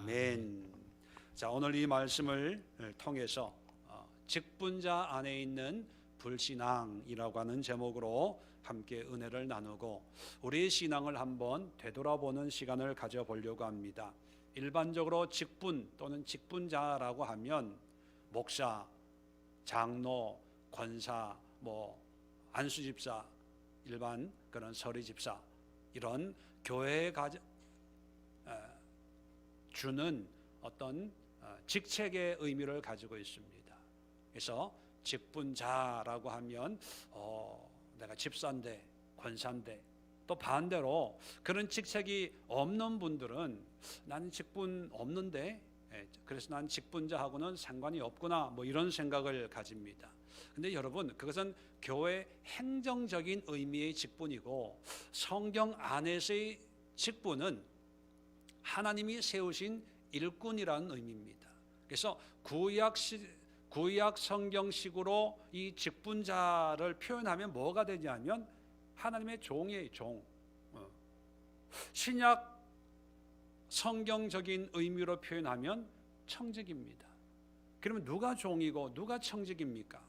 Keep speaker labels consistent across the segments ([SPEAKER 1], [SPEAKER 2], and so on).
[SPEAKER 1] 아멘. 자, 오늘 이 말씀을 통해서 직분자 안에 있는 불신앙이라고 하는 제목으로 함께 은혜를 나누고 우리의 신앙을 한번 되돌아보는 시간을 가져보려고 합니다. 일반적으로 직분 또는 직분자라고 하면 목사, 장로, 권사, 안수집사, 일반 그런 서리집사, 이런 교회에 주는 어떤 직책의 의미를 가지고 있습니다. 그래서 직분자라고 하면 내가 집사인데, 권사인데, 또 반대로 그런 직책이 없는 분들은 나는 직분 없는데, 그래서 난 직분자하고는 상관이 없구나, 이런 생각을 가집니다. 근데 여러분, 그것은 교회 행정적인 의미의 직분이고, 성경 안에서의 직분은 하나님이 세우신 일꾼이라는 의미입니다. 그래서 구약 성경식으로 이 직분자를 표현하면 뭐가 되냐면 하나님의 종이에요, 종. 신약 성경적인 의미로 표현하면 청직입니다. 그러면 누가 종이고 누가 청직입니까?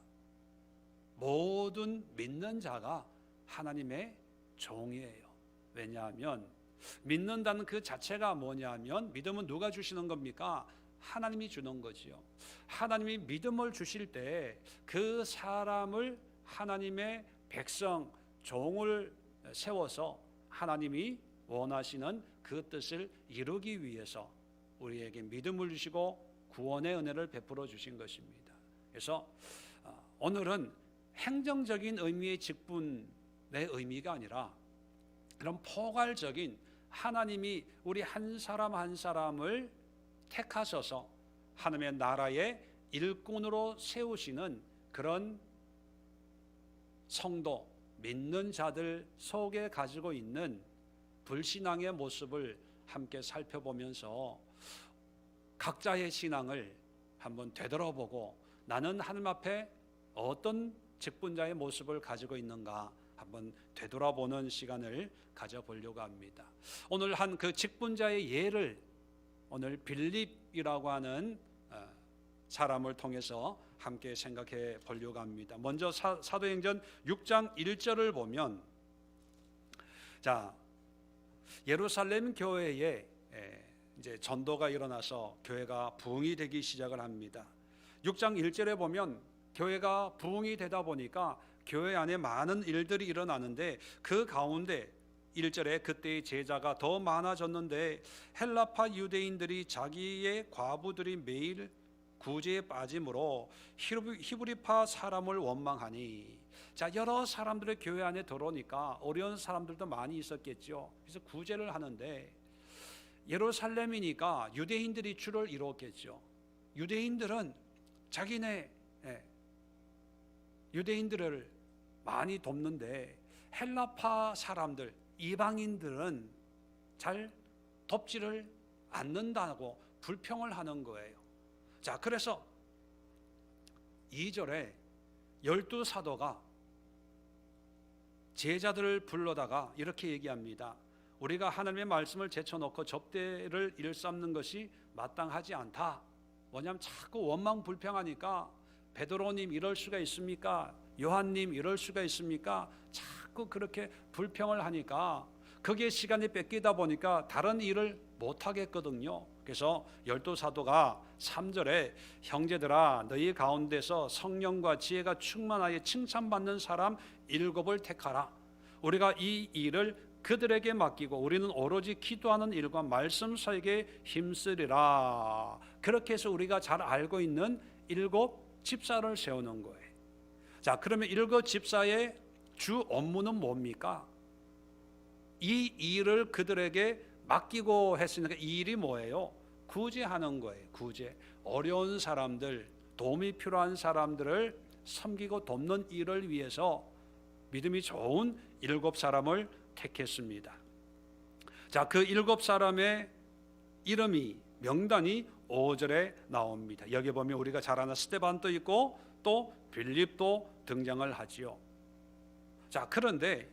[SPEAKER 1] 모든 믿는 자가 하나님의 종이에요. 왜냐하면 믿는다는 그 자체가 뭐냐면, 믿음은 누가 주시는 겁니까? 하나님이 주는 거지요. 하나님이 믿음을 주실 때 그 사람을 하나님의 백성, 종을 세워서 하나님이 원하시는 그 뜻을 이루기 위해서 우리에게 믿음을 주시고 구원의 은혜를 베풀어 주신 것입니다. 그래서 오늘은 행정적인 의미의 직분의 의미가 아니라 그런 포괄적인, 하나님이 우리 한 사람 한 사람을 택하셔서 하나님의 나라의 일꾼으로 세우시는 그런 성도, 믿는 자들 속에 가지고 있는 불신앙의 모습을 함께 살펴보면서 각자의 신앙을 한번 되돌아보고 나는 하나님 앞에 어떤 직분자의 모습을 가지고 있는가 한번 되돌아보는 시간을 가져보려고 합니다. 오늘 한 그 직분자의 예를 오늘 빌립이라고 하는 사람을 통해서 함께 생각해 보려고 합니다. 먼저 사도행전 6장 1절을 보면, 자, 예루살렘 교회에 이제 전도가 일어나서 교회가 부흥이 되기 시작을 합니다. 6장 1절에 보면 교회가 부흥이 되다 보니까 교회 안에 많은 일들이 일어나는데, 그 가운데 1절에 그때의 제자가 더 많아졌는데 헬라파 유대인들이 자기의 과부들이 매일 구제에 빠짐으로 히브리파 사람을 원망하니, 자, 여러 사람들의 교회 안에 들어오니까 어려운 사람들도 많이 있었겠죠. 그래서 구제를 하는데 예루살렘이니까 유대인들이 주를 이루었겠죠. 유대인들은 자기네 유대인들을 많이 돕는데 헬라파 사람들, 이방인들은 잘 돕지를 않는다고 불평을 하는 거예요. 자, 그래서 2절에 12사도가 제자들을 불러다가 이렇게 얘기합니다. 우리가 하나님의 말씀을 제쳐놓고 접대를 일삼는 것이 마땅하지 않다. 뭐냐면 자꾸 원망 불평하니까, 베드로님 이럴 수가 있습니까? 요한님 이럴 수가 있습니까? 자꾸 그렇게 불평을 하니까 거기에 시간이 뺏기다 보니까 다른 일을 못 하겠거든요. 그래서 12사도가 3절에 형제들아, 너희 가운데서 성령과 지혜가 충만하여 칭찬받는 사람 7을 택하라. 우리가 이 일을 그들에게 맡기고 우리는 오로지 기도하는 일과 말씀 사역에 힘쓰리라. 그렇게 해서 우리가 잘 알고 있는 7 집사를 세우는 거예요. 자, 그러면 7 집사의 주 업무는 뭡니까? 이 일을 그들에게 맡기고 했으니까 이 일이 뭐예요? 구제하는 거예요. 구제. 어려운 사람들, 도움이 필요한 사람들을 섬기고 돕는 일을 위해서 믿음이 좋은 7사람을 택했습니다. 자, 그 7사람의 이름이, 명단이 5절에 나옵니다. 여기 보면 우리가 잘 아는 스데반도 있고 또 빌립도 등장을 하지요. 자, 그런데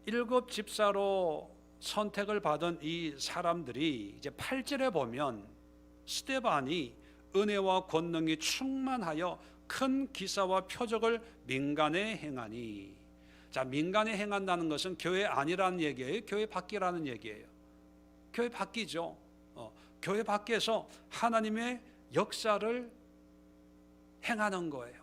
[SPEAKER 1] 7 집사로 선택을 받은 이 사람들이 이제 8절에 보면 스데반이 은혜와 권능이 충만하여 큰 기사와 표적을 민간에 행하니. 자, 민간에 행한다는 것은 교회 아니라는 얘기예요? 교회 밖이라는 얘기예요? 교회 밖이죠. 교회 밖에서 하나님의 역사를 행하는 거예요.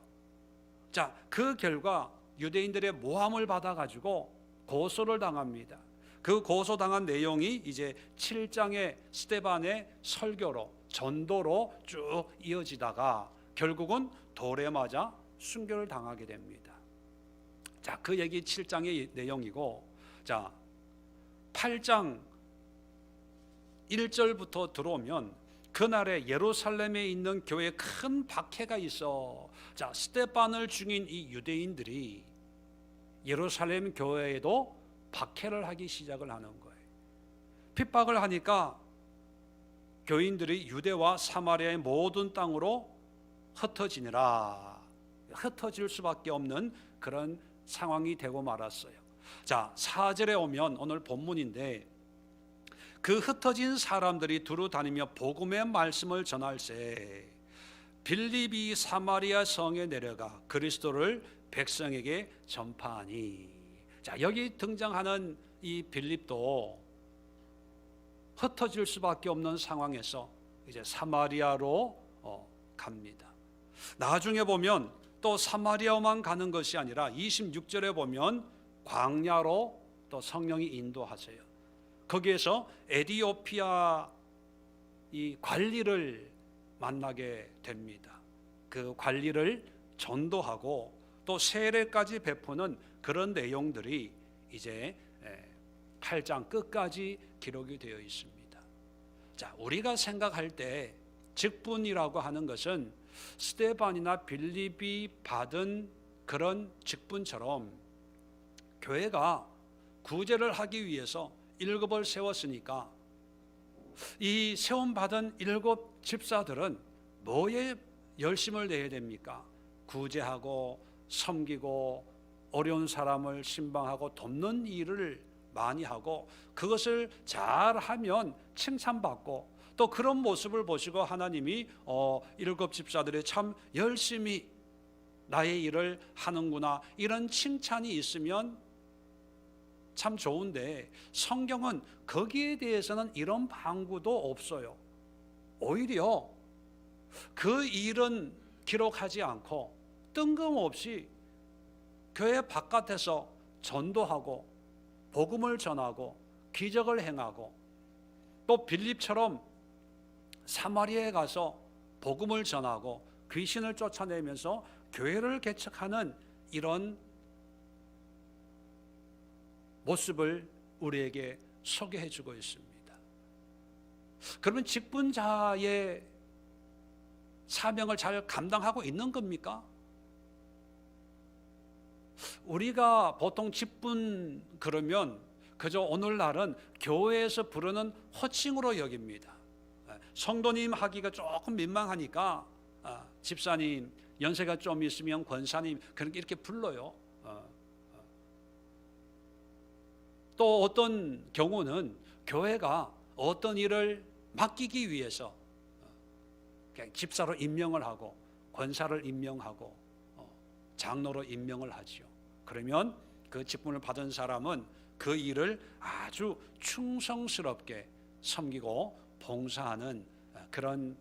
[SPEAKER 1] 자, 그 결과 유대인들의 모함을 받아가지고 고소를 당합니다. 그 고소당한 내용이 이제 7장의 스데반의 설교로, 전도로 쭉 이어지다가 결국은 돌에 맞아 순교를 당하게 됩니다. 자, 그 얘기 7장의 내용이고, 자, 8장 1절부터 들어오면 그날에 예루살렘에 있는 교회에 큰 박해가 있어. 자, 스데반을 죽인 이 유대인들이 예루살렘 교회에도 박해를 하기 시작을 하는 거예요. 핍박을 하니까 교인들이 유대와 사마리아의 모든 땅으로 흩어지니라. 흩어질 수밖에 없는 그런 상황이 되고 말았어요. 자, 4절에 오면 오늘 본문인데, 그 흩어진 사람들이 두루 다니며 복음의 말씀을 전할세 빌립이 사마리아 성에 내려가 그리스도를 백성에게 전파하니. 자, 여기 등장하는 이 빌립도 흩어질 수밖에 없는 상황에서 이제 사마리아로 갑니다. 나중에 보면 또 사마리아만 가는 것이 아니라 26절에 보면 광야로 또 성령이 인도하세요. 거기에서 에디오피아 이 관리를 만나게 됩니다. 그 관리를 전도하고 또 세례까지 베푸는 그런 내용들이 이제 8장 끝까지 기록이 되어 있습니다. 자, 우리가 생각할 때 직분이라고 하는 것은 스데반이나 빌립이 받은 그런 직분처럼 교회가 구제를 하기 위해서 7을 세웠으니까 이 세움받은 7 집사들은 뭐에 열심을 내야 됩니까? 구제하고 섬기고 어려운 사람을 신방하고 돕는 일을 많이 하고, 그것을 잘하면 칭찬받고, 또 그런 모습을 보시고 하나님이 7 집사들이 참 열심히 나의 일을 하는구나, 이런 칭찬이 있으면 참 좋은데, 성경은 거기에 대해서는 이런 방구도 없어요. 오히려 그 일은 기록하지 않고 뜬금없이 교회 바깥에서 전도하고 복음을 전하고 기적을 행하고, 또 빌립처럼 사마리아에 가서 복음을 전하고 귀신을 쫓아내면서 교회를 개척하는 이런 모습을 우리에게 소개해 주고 있습니다. 그러면 직분자의 사명을 잘 감당하고 있는 겁니까? 우리가 보통 직분 그러면 그저 오늘날은 교회에서 부르는 호칭으로 여깁니다. 성도님 하기가 조금 민망하니까 집사님, 연세가 좀 있으면 권사님, 그렇게 이렇게 불러요. 또 어떤 경우는 교회가 어떤 일을 맡기기 위해서 그냥 집사로 임명을 하고 권사를 임명하고 장로로 임명을 하지요. 그러면 그 직분을 받은 사람은 그 일을 아주 충성스럽게 섬기고 봉사하는 그런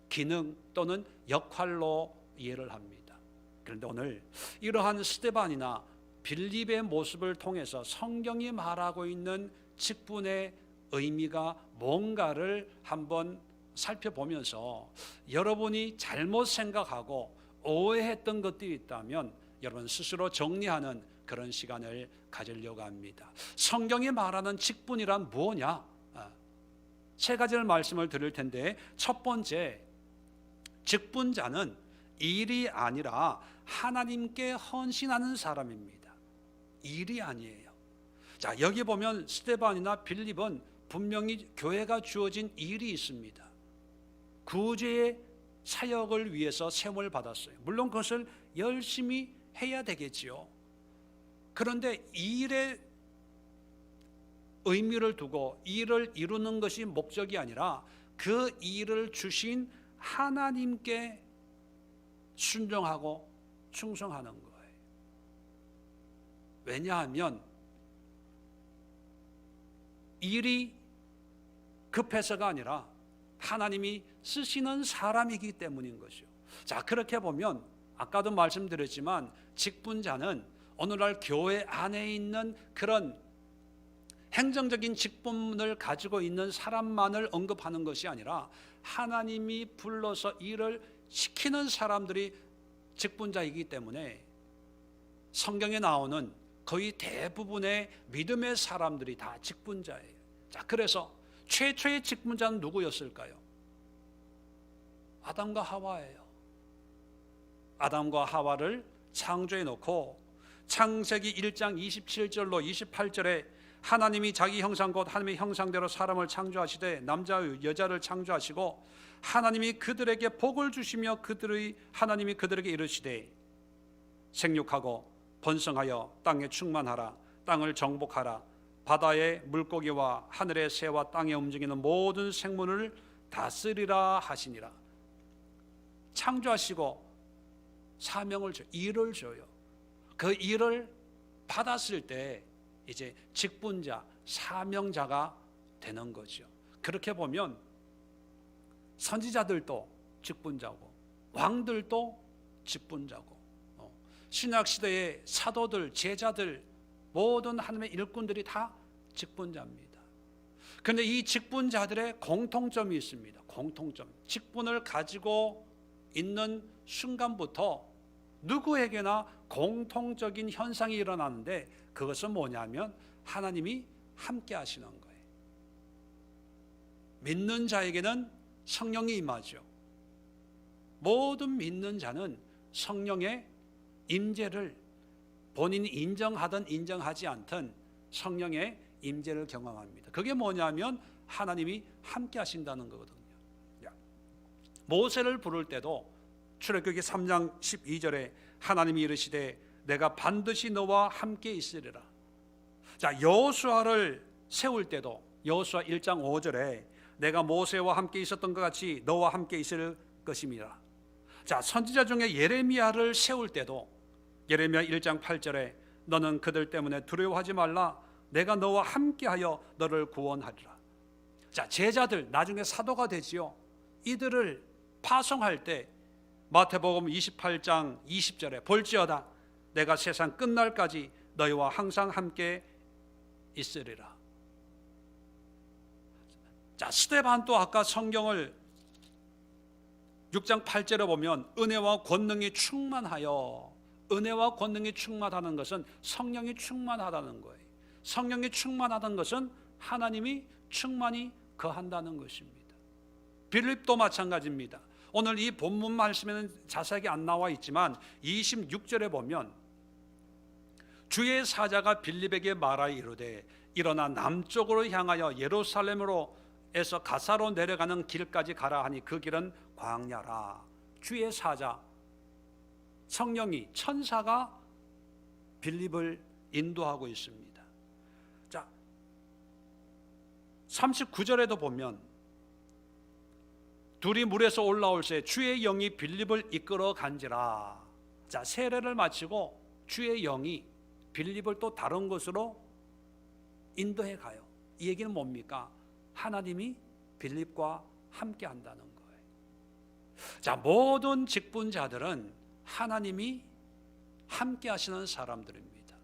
[SPEAKER 1] 기능 또는 역할로 이해를 합니다. 그런데 오늘 이러한 스데반이나 빌립의 모습을 통해서 성경이 말하고 있는 직분의 의미가 뭔가를 한번 살펴보면서 여러분이 잘못 생각하고 오해했던 것들이 있다면 여러분 스스로 정리하는 그런 시간을 가지려고 합니다. 성경이 말하는 직분이란 무엇냐? 세 가지를 말씀을 드릴 텐데, 첫 번째, 직분자는 일이 아니라 하나님께 헌신하는 사람입니다. 일이 아니에요. 자, 여기 보면 스데반이나 빌립은 분명히 교회가 주어진 일이 있습니다. 구제의 사역을 위해서 세움을 받았어요. 물론 그것을 열심히 해야 되겠지요. 그런데 일의 의미를 두고 일을 이루는 것이 목적이 아니라 그 일을 주신 하나님께 순종하고 충성하는 거예요. 왜냐하면 일이 급해서가 아니라 하나님이 쓰시는 사람이기 때문인 것이요. 자, 그렇게 보면 아까도 말씀드렸지만 직분자는 오늘날 교회 안에 있는 그런 행정적인 직분을 가지고 있는 사람만을 언급하는 것이 아니라 하나님이 불러서 일을 시키는 사람들이 직분자이기 때문에 성경에 나오는 거의 대부분의 믿음의 사람들이 다 직분자예요. 자, 그래서 최초의 직분자는 누구였을까요? 아담과 하와예요. 아담과 하와를 창조해 놓고 창세기 1장 27절로 28절에 하나님이 자기 형상 곧 하나님의 형상대로 사람을 창조하시되 남자와 여자를 창조하시고 하나님이 그들에게 복을 주시며 하나님이 그들에게 이르시되 생육하고 번성하여 땅에 충만하라. 땅을 정복하라. 바다의 물고기와 하늘의 새와 땅에 움직이는 모든 생물을 다스리라 하시니라. 창조하시고 사명을 줘요. 일을 줘요. 그 일을 받았을 때 이제 직분자, 사명자가 되는 거죠. 그렇게 보면 선지자들도 직분자고 왕들도 직분자고 신약시대의 사도들, 제자들, 모든 하나님의 일꾼들이 다 직분자입니다. 그런데 이 직분자들의 공통점이 있습니다. 공통점. 직분을 가지고 있는 순간부터 누구에게나 공통적인 현상이 일어나는데 그것은 뭐냐면 하나님이 함께 하시는 거예요. 믿는 자에게는 성령이 임하죠. 모든 믿는 자는 성령의 임재를 본인이 인정하든 인정하지 않든 성령의 임재를 경험합니다. 그게 뭐냐면 하나님이 함께 하신다는 거거든요. 모세를 부를 때도 출애굽기 3장 12절에 하나님이 이르시되 내가 반드시 너와 함께 있으리라. 자, 여호수아를 세울 때도 여호수아 1장 5절에 내가 모세와 함께 있었던 것 같이 너와 함께 있을 것입니다. 자, 선지자 중에 예레미야를 세울 때도 예레미야 1장 8절에 너는 그들 때문에 두려워하지 말라. 내가 너와 함께하여 너를 구원하리라. 자, 제자들 나중에 사도가 되지요. 이들을 파송할 때 마태복음 28장 20절에 볼지어다 내가 세상 끝날까지 너희와 항상 함께 있으리라. 자, 스데반도 아까 성경을 6장 8절에 보면 은혜와 권능이 충만하여, 은혜와 권능이 충만하다는 것은 성령이 충만하다는 거예요. 성령이 충만하다는 것은 하나님이 충만히 거한다는 것입니다. 빌립도 마찬가지입니다. 오늘 이 본문 말씀에는 자세하게 안 나와 있지만 26절에 보면 주의 사자가 빌립에게 말하여 이르되 일어나 남쪽으로 향하여 예루살렘으로 에서 가사로 내려가는 길까지 가라 하니 그 길은 광야라. 주의 사자, 성령이, 천사가 빌립을 인도하고 있습니다. 자, 39절에도 보면 둘이 물에서 올라올 새 주의 영이 빌립을 이끌어 간지라. 자, 세례를 마치고 주의 영이 빌립을 또 다른 곳으로 인도해 가요. 이 얘기는 뭡니까? 하나님이 빌립과 함께 한다는 거예요. 자, 모든 직분자들은 하나님이 함께 하시는 사람들입니다.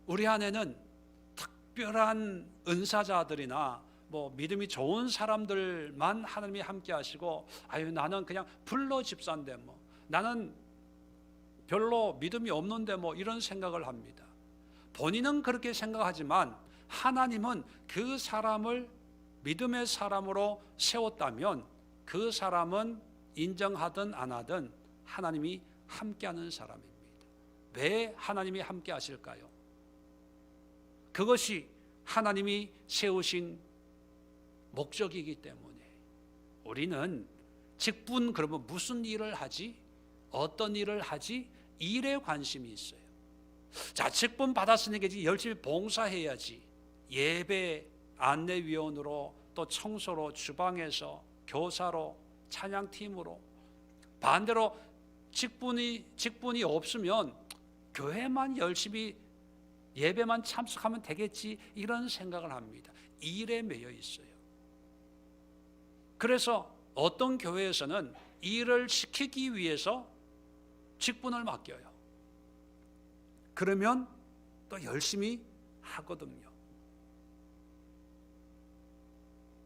[SPEAKER 1] 우리 안에는 특별한 은사자들이나 믿음이 좋은 사람들만 하나님이 함께 하시고, 아유 나는 그냥 불로 집사인데 나는 별로 믿음이 없는데 이런 생각을 합니다. 본인은 그렇게 생각하지만 하나님은 그 사람을 믿음의 사람으로 세웠다면 그 사람은 인정하든 안 하든 하나님이 함께하는 사람입니다. 왜 하나님이 함께 하실까요? 그것이 하나님이 세우신 목적이기 때문에. 우리는 직분, 그러면 무슨 일을 하지? 어떤 일을 하지? 일에 관심이 있어요. 자, 직분 받았으니까 이제 열심히 봉사해야지. 예배 안내위원으로, 또 청소로, 주방에서, 교사로, 찬양팀으로. 반대로 직분이 없으면 교회만 열심히 예배만 참석하면 되겠지, 이런 생각을 합니다. 일에 매여 있어요. 그래서 어떤 교회에서는 일을 시키기 위해서 직분을 맡겨요. 그러면 또 열심히 하거든요.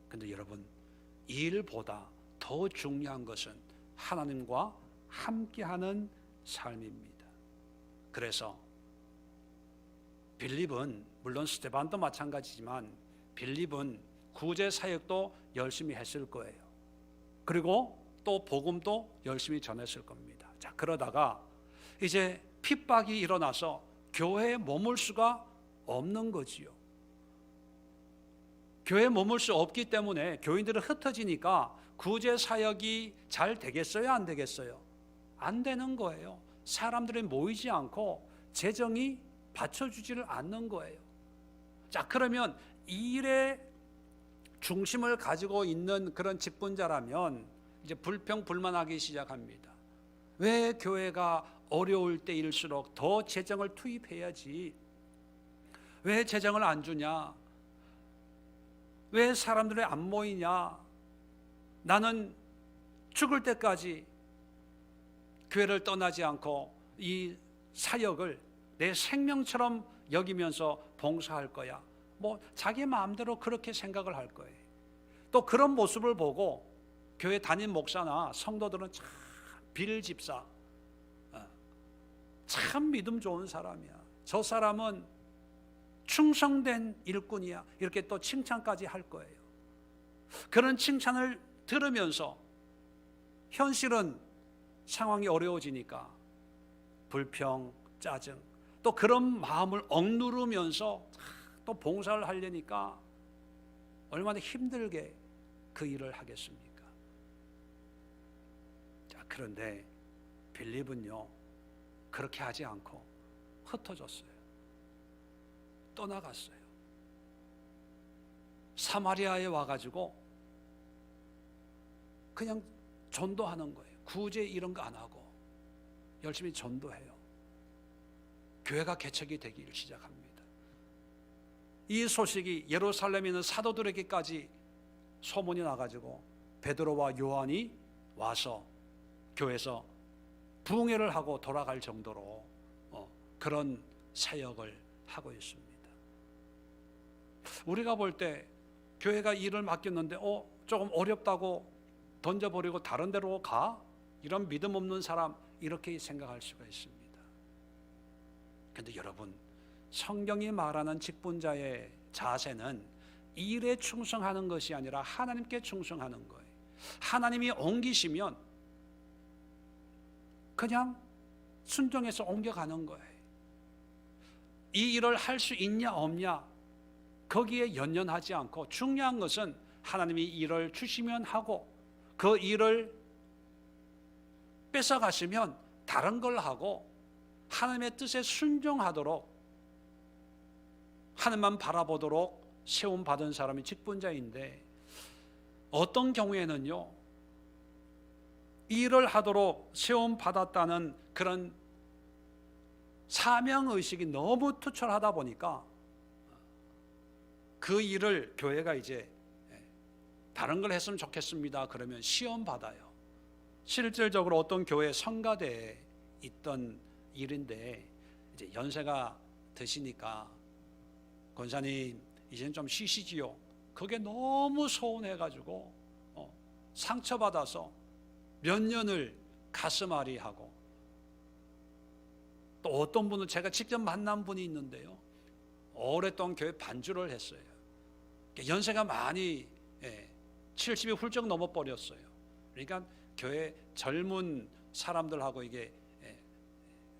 [SPEAKER 1] 근데 여러분, 일보다 더 중요한 것은 하나님과 함께하는 삶입니다. 그래서 빌립은, 물론 스데반도 마찬가지지만 빌립은 구제 사역도 열심히 했을 거예요. 그리고 또 복음도 열심히 전했을 겁니다. 자, 그러다가 이제 핍박이 일어나서 교회에 머물 수가 없는 거지요. 교회에 머물 수 없기 때문에 교인들은 흩어지니까 구제 사역이 잘 되겠어요, 안 되겠어요? 안 되는 거예요. 사람들이 모이지 않고 재정이 받쳐주지를 않는 거예요. 자, 그러면 일의 중심을 가지고 있는 그런 직분자라면 이제 불평불만하기 시작합니다. 왜 교회가 어려울 때일수록 더 재정을 투입해야지? 왜 재정을 안 주냐? 왜 사람들이 안 모이냐? 나는 죽을 때까지 교회를 떠나지 않고 이 사역을 내 생명처럼 여기면서 봉사할 거야. 뭐 자기 마음대로 그렇게 생각을 할 거예요. 또 그런 모습을 보고 교회 담임 목사나 성도들은 참 빌 집사, 참 믿음 좋은 사람이야, 저 사람은 충성된 일꾼이야, 이렇게 또 칭찬까지 할 거예요. 그런 칭찬을 들으면서 현실은 상황이 어려워지니까 불평, 짜증, 또 그런 마음을 억누르면서 또 봉사를 하려니까 얼마나 힘들게 그 일을 하겠습니까? 자, 그런데 빌립은요, 그렇게 하지 않고 흩어졌어요. 떠나갔어요. 사마리아에 와가지고 그냥 전도하는 거예요. 구제 이런 거 안 하고 열심히 전도해요. 교회가 개척이 되기를 시작합니다. 이 소식이 예루살렘에 있는 사도들에게까지 소문이 나가지고 베드로와 요한이 와서 교회에서 부흥회를 하고 돌아갈 정도로 그런 사역을 하고 있습니다. 우리가 볼 때 교회가 일을 맡겼는데 조금 어렵다고 던져버리고 다른 데로 가? 이런 믿음 없는 사람, 이렇게 생각할 수가 있습니다. 그런데 여러분, 성경이 말하는 직분자의 자세는 일에 충성하는 것이 아니라 하나님께 충성하는 거예요. 하나님이 옮기시면 그냥 순종해서 옮겨가는 거예요. 이 일을 할 수 있냐 없냐 거기에 연연하지 않고, 중요한 것은 하나님이 일을 주시면 하고 그 일을 뺏어가시면 다른 걸 하고 하나님의 뜻에 순종하도록, 하나님만 바라보도록 세움받은 사람이 직분자인데, 어떤 경우에는요, 일을 하도록 세움받았다는 그런 사명의식이 너무 투철하다 보니까 그 일을 교회가 이제 다른 걸 했으면 좋겠습니다 그러면 시험 받아요. 실질적으로 어떤 교회 성가대에 있던 일인데, 이제 연세가 드시니까 권사님 이제는 좀 쉬시지요. 그게 너무 서운해가지고 상처받아서 몇 년을 가슴앓이하고, 또 어떤 분은 제가 직접 만난 분이 있는데요, 오랫동안 교회 반주를 했어요. 연세가 많이 70이 훌쩍 넘어버렸어요. 그러니까 교회 젊은 사람들하고 이게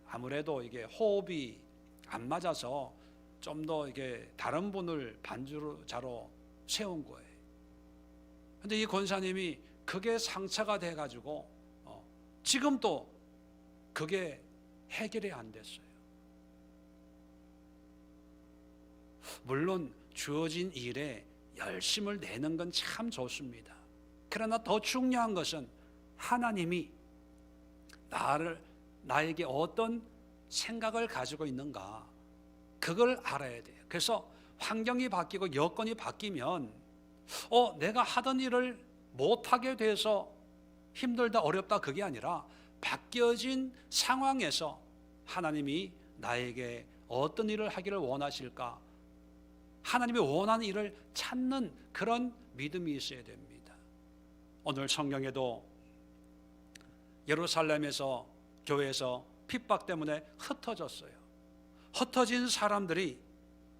[SPEAKER 1] 아무래도 이게 호흡이 안 맞아서 좀 더 이게 다른 분을 반주자로 세운 거예요. 근데 이 권사님이 그게 상처가 돼가지고 지금도 그게 해결이 안 됐어요. 물론 주어진 일에 열심을 내는 건 참 좋습니다. 그러나 더 중요한 것은 하나님이 나에게 어떤 생각을 가지고 있는가, 그걸 알아야 돼요. 그래서 환경이 바뀌고 여건이 바뀌면 내가 하던 일을 못하게 돼서 힘들다 어렵다 그게 아니라 바뀌어진 상황에서 하나님이 나에게 어떤 일을 하기를 원하실까, 하나님이 원하는 일을 찾는 그런 믿음이 있어야 됩니다. 오늘 성경에도 예루살렘에서 교회에서 핍박 때문에 흩어졌어요. 흩어진 사람들이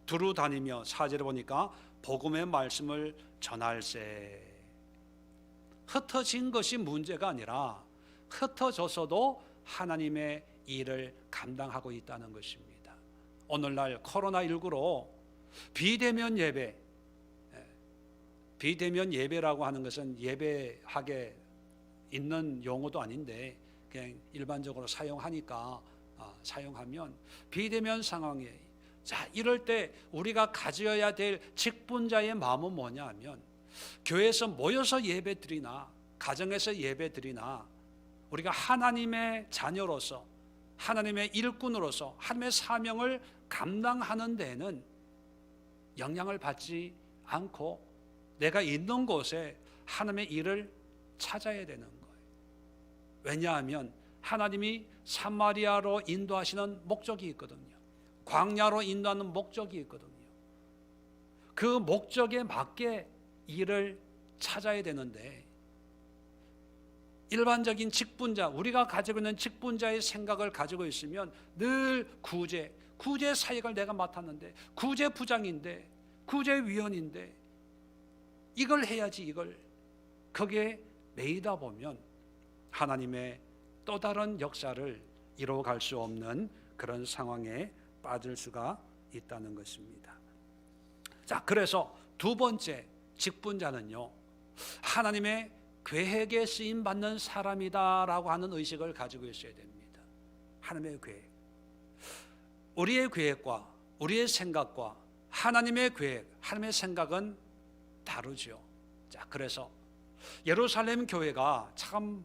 [SPEAKER 1] 두루 다니며 4절에 보니까 복음의 말씀을 전할세. 흩어진 것이 문제가 아니라 흩어져서도 하나님의 일을 감당하고 있다는 것입니다. 오늘날 코로나19로 비대면 예배, 비대면 예배라고 하는 것은 예배하게 있는 용어도 아닌데 그냥 일반적으로 사용하니까 사용하면 비대면 상황에, 자, 이럴 때 우리가 가져야 될 직분자의 마음은 뭐냐 하면, 교회에서 모여서 예배드리나 가정에서 예배드리나 우리가 하나님의 자녀로서 하나님의 일꾼으로서 하나님의 사명을 감당하는 데에는 영향을 받지 않고 내가 있는 곳에 하나님의 일을 찾아야 되는 거예요. 왜냐하면 하나님이 사마리아로 인도하시는 목적이 있거든요. 광야로 인도하는 목적이 있거든요. 그 목적에 맞게 일을 찾아야 되는데, 일반적인 직분자, 우리가 가지고 있는 직분자의 생각을 가지고 있으면 늘 구제 사역을 내가 맡았는데, 구제 부장인데, 구제 위원인데 이걸 해야지, 이걸, 거기에 매이다 보면 하나님의 또 다른 역사를 이루어갈 수 없는 그런 상황에 빠질 수가 있다는 것입니다. 자, 그래서 두 번째 직분자는요, 하나님의 계획에 쓰임 받는 사람이다라고 하는 의식을 가지고 있어야 됩니다. 하나님의 계획, 우리의 계획과 우리의 생각과 하나님의 계획, 하나님의 생각은 다르죠. 자, 그래서 예루살렘 교회가 참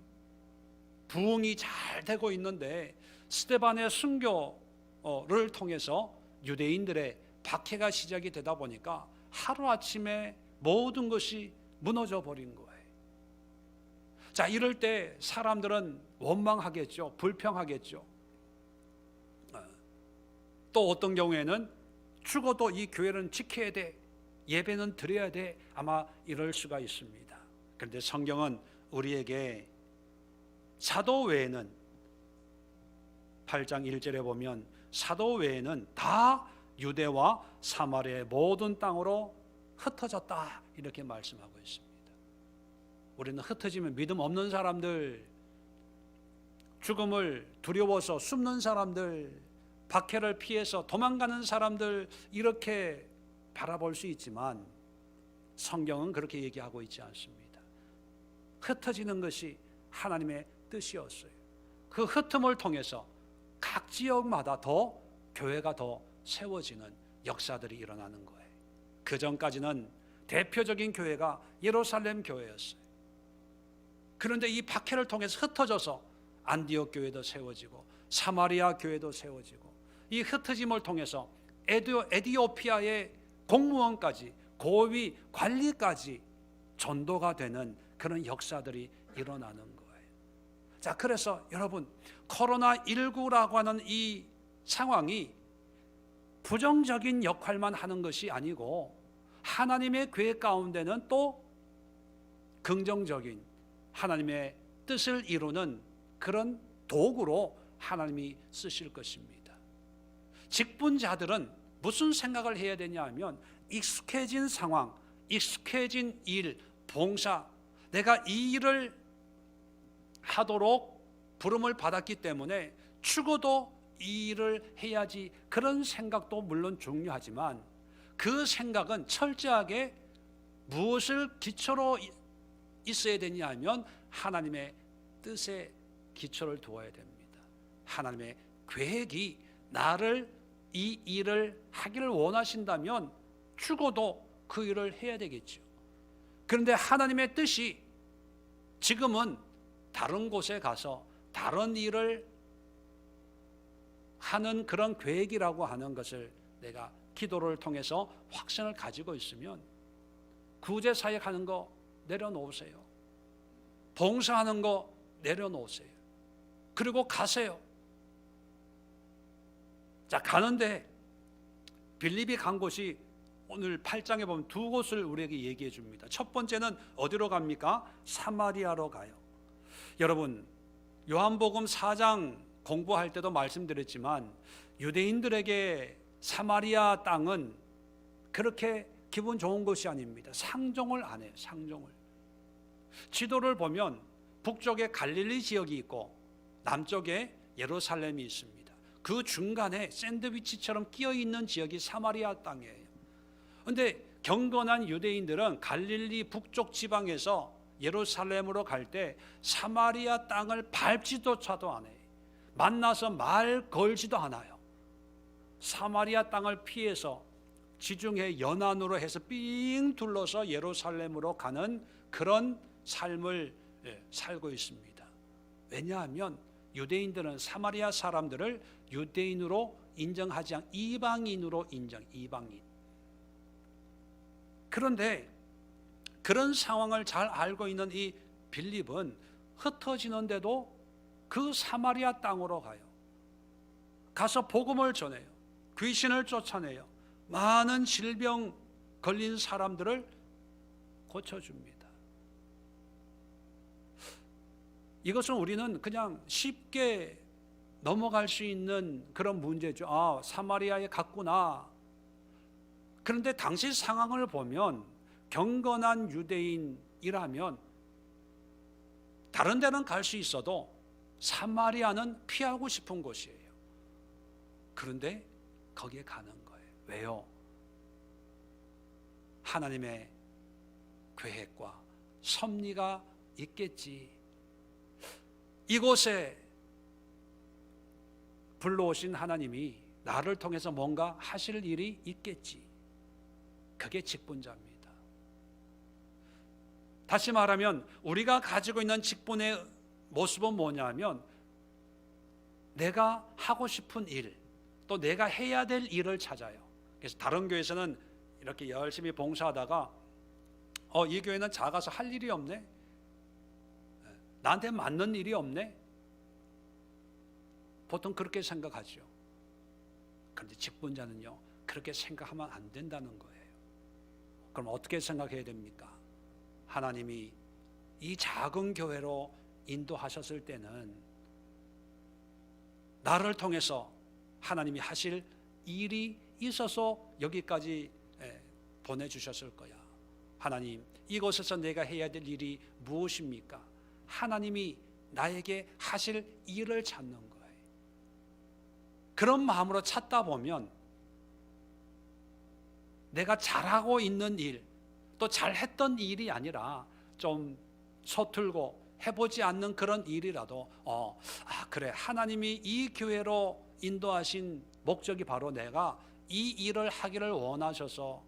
[SPEAKER 1] 부흥이 잘 되고 있는데 스데반의 순교를 통해서 유대인들의 박해가 시작이 되다 보니까 하루아침에 모든 것이 무너져 버린 거예요. 자, 이럴 때 사람들은 원망하겠죠. 불평하겠죠. 또 어떤 경우에는 죽어도 이 교회는 지켜야 돼, 예배는 드려야 돼, 아마 이럴 수가 있습니다. 그런데 성경은 우리에게 사도 외에는, 8장 1절에 보면 사도 외에는 다 유대와 사마리아의 모든 땅으로 흩어졌다, 이렇게 말씀하고 있습니다. 우리는 흩어지면 믿음 없는 사람들, 죽음을 두려워서 숨는 사람들, 박해를 피해서 도망가는 사람들, 이렇게 바라볼 수 있지만 성경은 그렇게 얘기하고 있지 않습니다. 흩어지는 것이 하나님의 뜻이었어요. 그 흩음을 통해서 각 지역마다 더 교회가 더 세워지는 역사들이 일어나는 거예요. 그 전까지는 대표적인 교회가 예루살렘 교회였어요. 그런데 이 박해를 통해서 흩어져서 안디옥 교회도 세워지고 사마리아 교회도 세워지고, 이 흩어짐을 통해서 에디오피아의 공무원까지, 고위 관리까지 전도가 되는 그런 역사들이 일어나는 거예요. 자, 그래서 여러분, 코로나19라고 하는 이 상황이 부정적인 역할만 하는 것이 아니고 하나님의 계획 가운데는 또 긍정적인 하나님의 뜻을 이루는 그런 도구로 하나님이 쓰실 것입니다. 직분자들은 무슨 생각을 해야 되냐 하면, 익숙해진 상황, 익숙해진 일, 봉사, 내가 이 일을 하도록 부름을 받았기 때문에 죽어도 이 일을 해야지, 그런 생각도 물론 중요하지만 그 생각은 철저하게 무엇을 기초로 있어야 되냐 하면 하나님의 뜻에 기초를 두어야 됩니다. 하나님의 계획이 나를 이 일을 하기를 원하신다면 죽어도 그 일을 해야 되겠죠. 그런데 하나님의 뜻이 지금은 다른 곳에 가서 다른 일을 하는 그런 계획이라고 하는 것을 내가 기도를 통해서 확신을 가지고 있으면 구제 사역하는 거 내려놓으세요. 봉사하는 거 내려놓으세요. 그리고 가세요. 자, 가는데 빌립이 간 곳이 오늘 8장에 보면 두 곳을 우리에게 얘기해 줍니다. 첫 번째는 어디로 갑니까? 사마리아로 가요. 여러분, 요한복음 4장 공부할 때도 말씀드렸지만 유대인들에게 사마리아 땅은 그렇게 기분 좋은 것이 아닙니다. 상종을 안 해요. 상종을. 지도를 보면 북쪽에 갈릴리 지역이 있고 남쪽에 예루살렘이 있습니다. 그 중간에 샌드위치처럼 끼어 있는 지역이 사마리아 땅이에요. 그런데 경건한 유대인들은 갈릴리 북쪽 지방에서 예루살렘으로 갈 때 사마리아 땅을 밟지조차도 안 해요. 만나서 말 걸지도 않아요. 사마리아 땅을 피해서 지중해 연안으로 해서 삥 둘러서 예루살렘으로 가는 그런 삶을 살고 있습니다. 왜냐하면 유대인들은 사마리아 사람들을 유대인으로 인정하지 않고 이방인으로 이방인. 그런데 그런 상황을 잘 알고 있는 이 빌립은 흩어지는데도 그 사마리아 땅으로 가요. 가서 복음을 전해요. 귀신을 쫓아내요. 많은 질병 걸린 사람들을 고쳐줍니다. 이것은 우리는 그냥 쉽게 넘어갈 수 있는 그런 문제죠. 아, 사마리아에 갔구나. 그런데 당시 상황을 보면 경건한 유대인이라면 다른 데는 갈 수 있어도 사마리아는 피하고 싶은 곳이에요. 그런데 거기에 가는 거예요. 왜요? 하나님의 계획과 섭리가 있겠지. 이곳에 불러오신 하나님이 나를 통해서 뭔가 하실 일이 있겠지. 그게 직분자입니다. 다시 말하면 우리가 가지고 있는 직분의 모습은 뭐냐면 내가 하고 싶은 일, 또 내가 해야 될 일을 찾아요. 그래서 다른 교회에서는 이렇게 열심히 봉사하다가 이 교회는 작아서 할 일이 없네, 나한테 맞는 일이 없네, 보통 그렇게 생각하죠. 그런데 직분자는요, 그렇게 생각하면 안 된다는 거예요. 그럼 어떻게 생각해야 됩니까? 하나님이 이 작은 교회로 인도하셨을 때는 나를 통해서 하나님이 하실 일이 있어서 여기까지 보내주셨을 거야. 하나님, 이곳에서 내가 해야 될 일이 무엇입니까? 하나님이 나에게 하실 일을 찾는 거예요. 그런 마음으로 찾다 보면 내가 잘하고 있는 일, 또 잘했던 일이 아니라 좀 서툴고 해보지 않는 그런 일이라도 그래, 하나님이 이 교회로 인도하신 목적이 바로 내가 이 일을 하기를 원하셔서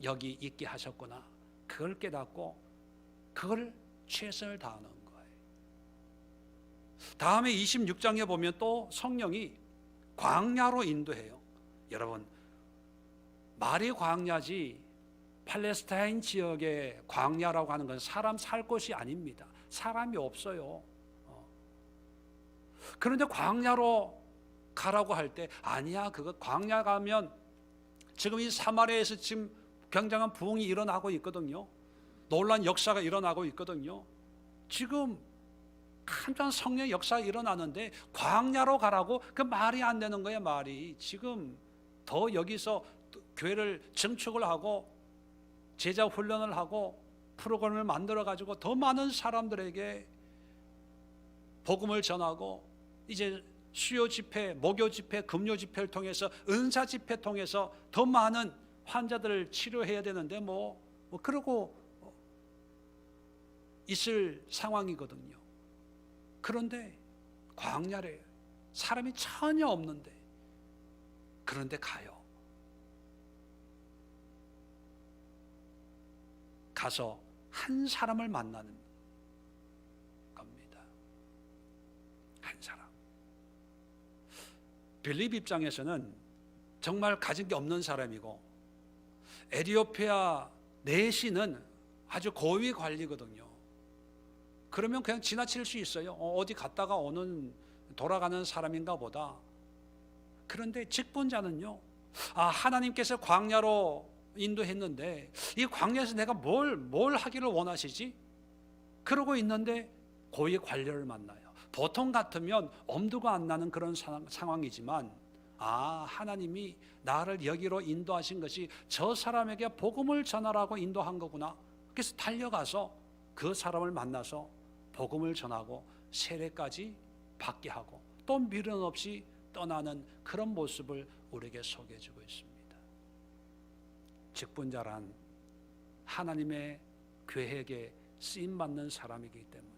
[SPEAKER 1] 여기 있게 하셨구나. 그걸 깨닫고 그걸 최선을 다하는 거예요. 다음에 26장에 보면 또 성령이 광야로 인도해요. 여러분, 말이 광야지 팔레스타인 지역의 광야라고 하는 건 사람 살 곳이 아닙니다. 사람이 없어요. 그런데 광야로 가라고 할 때 아니야, 그거 광야 가면 지금 이 사마리아에서 지금 굉장한 부흥이 일어나고 있거든요. 놀라운 역사가 일어나고 있거든요. 지금 한참 성령의 역사가 일어나는데 광야로 가라고, 그 말이 안 되는 거예요. 말이 지금 더 여기서 교회를 증축을 하고 제자 훈련을 하고 프로그램을 만들어 가지고 더 많은 사람들에게 복음을 전하고 이제 수요 집회, 목요 집회, 금요 집회를 통해서 은사 집회 통해서 더 많은 환자들을 치료해야 되는데 그러고 있을 상황이거든요. 그런데 광야래요. 사람이 전혀 없는데, 그런데 가요. 가서 한 사람을 만나는 겁니다. 한 사람. 빌립 입장에서는 정말 가진 게 없는 사람이고, 에티오피아 내시는 아주 고위 관리거든요. 그러면 그냥 지나칠 수 있어요. 어디 갔다가 오는 돌아가는 사람인가 보다. 그런데 직분자는요, 하나님께서 광야로 인도했는데 이 광야에서 내가 뭘 하기를 원하시지? 그러고 있는데 고위 관료를 만나요. 보통 같으면 엄두가 안 나는 그런 상황이지만, 하나님이 나를 여기로 인도하신 것이 저 사람에게 복음을 전하라고 인도한 거구나. 그래서 달려가서 그 사람을 만나서 복음을 전하고 세례까지 받게 하고 또 미련 없이 떠나는 그런 모습을 우리에게 소개해주고 있습니다. 직분자란 하나님의 계획에 쓰임받는 사람이기 때문에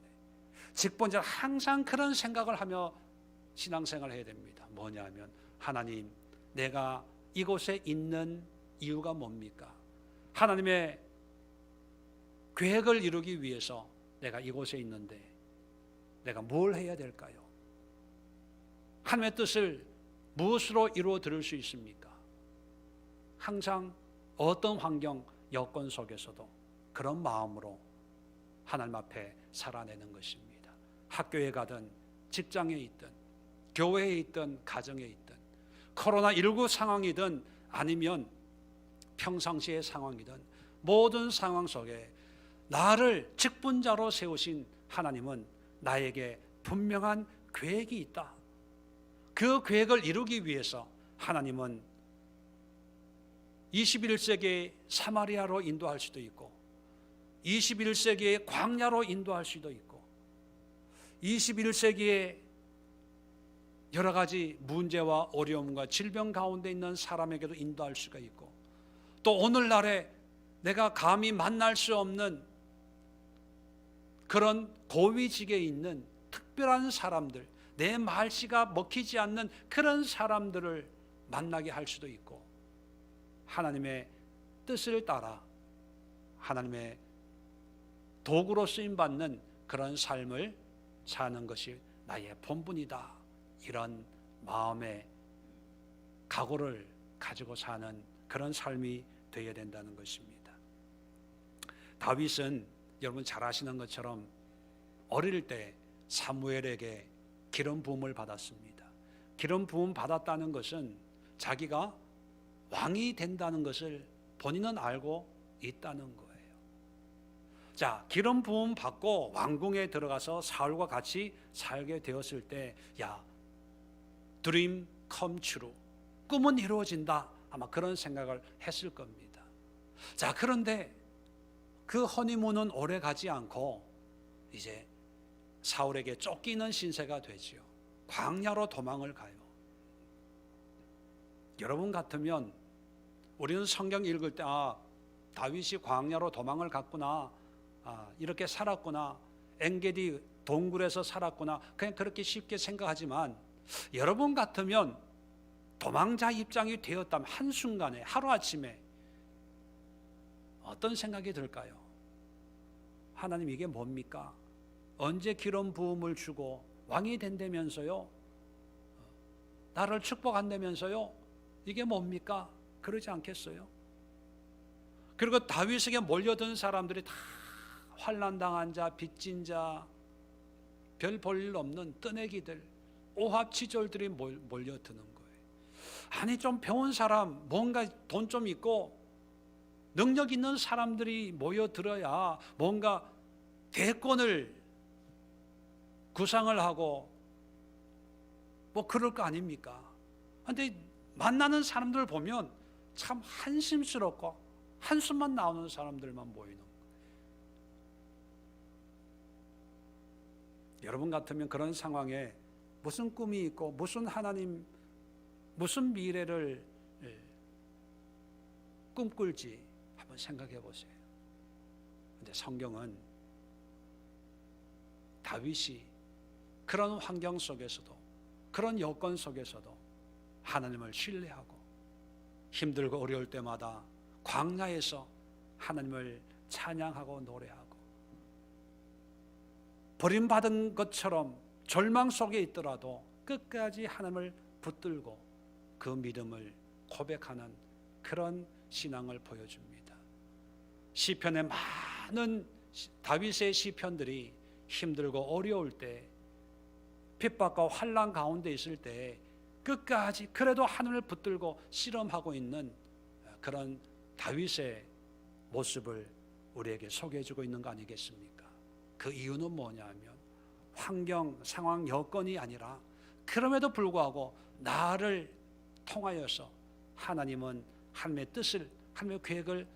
[SPEAKER 1] 직분자는 항상 그런 생각을 하며 신앙생활을 해야 됩니다. 뭐냐면, 하나님, 내가 이곳에 있는 이유가 뭡니까? 하나님의 계획을 이루기 위해서 내가 이곳에 있는데 내가 뭘 해야 될까요? 하나님의 뜻을 무엇으로 이루어 드릴 수 있습니까? 항상 어떤 환경, 여건 속에서도 그런 마음으로 하나님 앞에 살아내는 것입니다. 학교에 가든 직장에 있든 교회에 있든 가정에 있든 코로나19 상황이든 아니면 평상시의 상황이든 모든 상황 속에 나를 직분자로 세우신 하나님은 나에게 분명한 계획이 있다. 그 계획을 이루기 위해서 하나님은 21세기의 사마리아로 인도할 수도 있고 21세기의 광야로 인도할 수도 있고 21세기의 여러 가지 문제와 어려움과 질병 가운데 있는 사람에게도 인도할 수가 있고, 또 오늘날에 내가 감히 만날 수 없는 그런 고위직에 있는 특별한 사람들, 내 말씨가 먹히지 않는 그런 사람들을 만나게 할 수도 있고, 하나님의 뜻을 따라 하나님의 도구로 쓰임받는 그런 삶을 사는 것이 나의 본분이다. 이런 마음의 각오를 가지고 사는 그런 삶이 되어야 된다는 것입니다. 다윗은 여러분 잘 아시는 것처럼 어릴 때 사무엘에게 기름 부음을 받았습니다. 기름 부음 받았다는 것은 자기가 왕이 된다는 것을 본인은 알고 있다는 거예요. 자, 기름 부음 받고 왕궁에 들어가서 사울과 같이 살게 되었을 때, dream come true, 꿈은 이루어진다, 아마 그런 생각을 했을 겁니다. 자, 그런데 그 허니문은 오래 가지 않고 이제 사울에게 쫓기는 신세가 되지요. 광야로 도망을 가요. 여러분 같으면 우리는 성경 읽을 때 다윗이 광야로 도망을 갔구나, 이렇게 살았구나, 엔게디 동굴에서 살았구나, 그냥 그렇게 쉽게 생각하지만, 여러분 같으면 도망자 입장이 되었다면 한순간에, 하루아침에 어떤 생각이 들까요? 하나님, 이게 뭡니까? 언제 기름 부음을 주고 왕이 된다면서요? 나를 축복한다면서요? 이게 뭡니까? 그러지 않겠어요? 그리고 다윗에게 몰려든 사람들이 다 환난당한 자, 빚진 자, 별 볼 일 없는 뜨내기들, 오합지졸들이 몰려드는 거예요. 아니, 좀 배운 사람, 뭔가 돈 좀 있고 능력 있는 사람들이 모여들어야 뭔가 대권을 구상을 하고 뭐 그럴 거 아닙니까? 그런데 만나는 사람들 보면 참 한심스럽고 한숨만 나오는 사람들만 보이는 거예요. 여러분 같으면 그런 상황에 무슨 꿈이 있고 무슨 하나님, 무슨 미래를 꿈꿀지 한번 생각해 보세요. 그런데 성경은 다윗이 그런 환경 속에서도, 그런 여건 속에서도 하나님을 신뢰하고 힘들고 어려울 때마다 광야에서 하나님을 찬양하고 노래하고, 버림받은 것처럼 절망 속에 있더라도 끝까지 하나님을 붙들고 그 믿음을 고백하는 그런 신앙을 보여줍니다. 시편의 많은 다윗의 시편들이 힘들고 어려울 때, 핍박과 환난 가운데 있을 때 끝까지 그래도 하나님을 붙들고 씨름하고 있는 그런 다윗의 모습을 우리에게 소개해주고 있는 거 아니겠습니까? 그 이유는 뭐냐면 환경, 상황, 여건이 아니라 그럼에도 불구하고 나를 통하여서 하나님은 하나님의 뜻을, 하나님의 계획을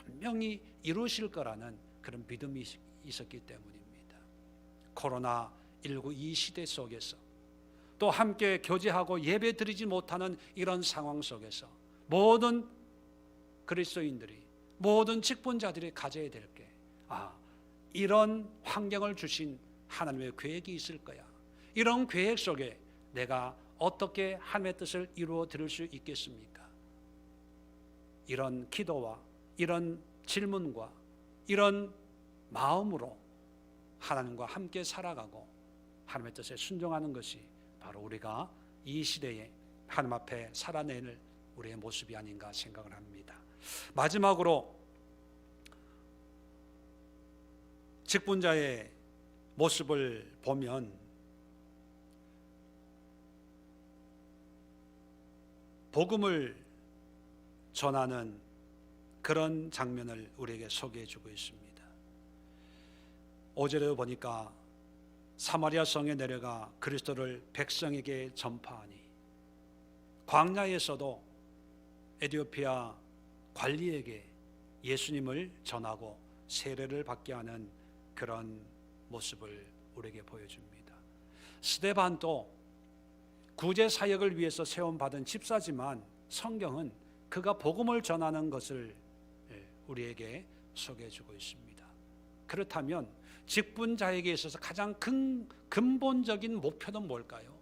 [SPEAKER 1] 분명히 이루실 거라는 그런 믿음이 있었기 때문입니다. 코로나19 이 시대 속에서 또 함께 교제하고 예배 드리지 못하는 이런 상황 속에서 모든 그리스도인들이, 모든 직분자들이 가져야 될 게, 이런 환경을 주신 하나님의 계획이 있을 거야. 이런 계획 속에 내가 어떻게 하나님의 뜻을 이루어 드릴 수 있겠습니까? 이런 기도와 이런 질문과 이런 마음으로 하나님과 함께 살아가고 하나님의 뜻에 순종하는 것이 바로 우리가 이 시대에 하나님 앞에 살아내는 우리의 모습이 아닌가 생각을 합니다. 마지막으로 직분자의 모습을 보면 복음을 전하는 그런 장면을 우리에게 소개해 주고 있습니다. 5절에 보니까 사마리아 성에 내려가 그리스도를 백성에게 전파하니, 광야에서도 에티오피아 관리에게 예수님을 전하고 세례를 받게 하는 그런 모습을 우리에게 보여줍니다. 스데반도 구제 사역을 위해서 세움받은 집사지만 성경은 그가 복음을 전하는 것을 우리에게 소개해주고 있습니다. 그렇다면 직분자에게 있어서 가장 근본적인 목표는 뭘까요?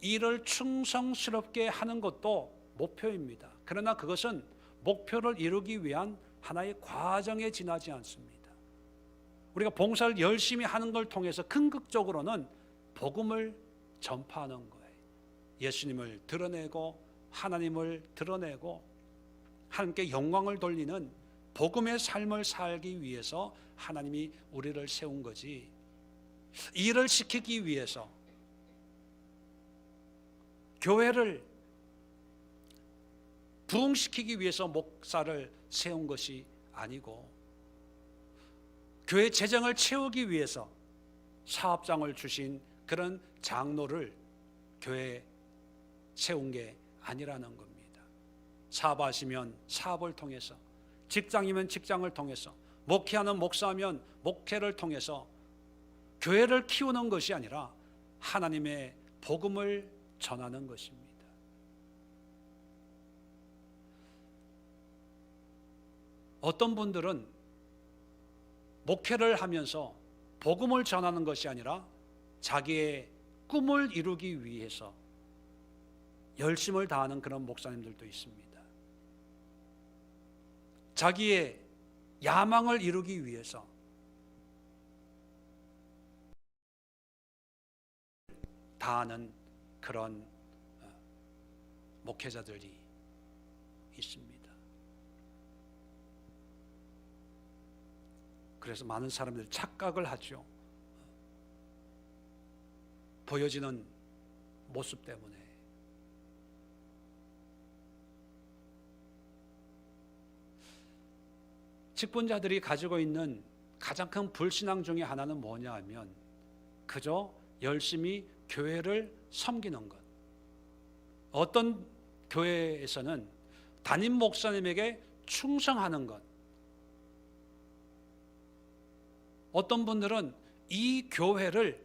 [SPEAKER 1] 일을 충성스럽게 하는 것도 목표입니다. 그러나 그것은 목표를 이루기 위한 하나의 과정에 지나지 않습니다. 우리가 봉사를 열심히 하는 걸 통해서 궁극적으로는 복음을 전파하는 거예요. 예수님을 드러내고 하나님을 드러내고 하나님께 영광을 돌리는 복음의 삶을 살기 위해서 하나님이 우리를 세운 거지, 일을 시키기 위해서, 교회를 부흥시키기 위해서 목사를 세운 것이 아니고, 교회 재정을 채우기 위해서 사업장을 주신 그런 장로를 교회에 세운 게 아니라는 겁니다. 사업하시면 사업을 통해서, 직장이면 직장을 통해서, 목회하는 목사면 목회를 통해서 교회를 키우는 것이 아니라 하나님의 복음을 전하는 것입니다. 어떤 분들은 목회를 하면서 복음을 전하는 것이 아니라 자기의 꿈을 이루기 위해서 열심을 다하는 그런 목사님들도 있습니다. 자기의 야망을 이루기 위해서 다하는 그런 목회자들이 있습니다. 그래서 많은 사람들이 착각을 하죠. 보여지는 모습 때문에. 직분자들이 가지고 있는 가장 큰 불신앙 중에 하나는 뭐냐 하면 그저 열심히 교회를 섬기는 것. 어떤 교회에서는 담임 목사님에게 충성하는 것. 어떤 분들은 이 교회를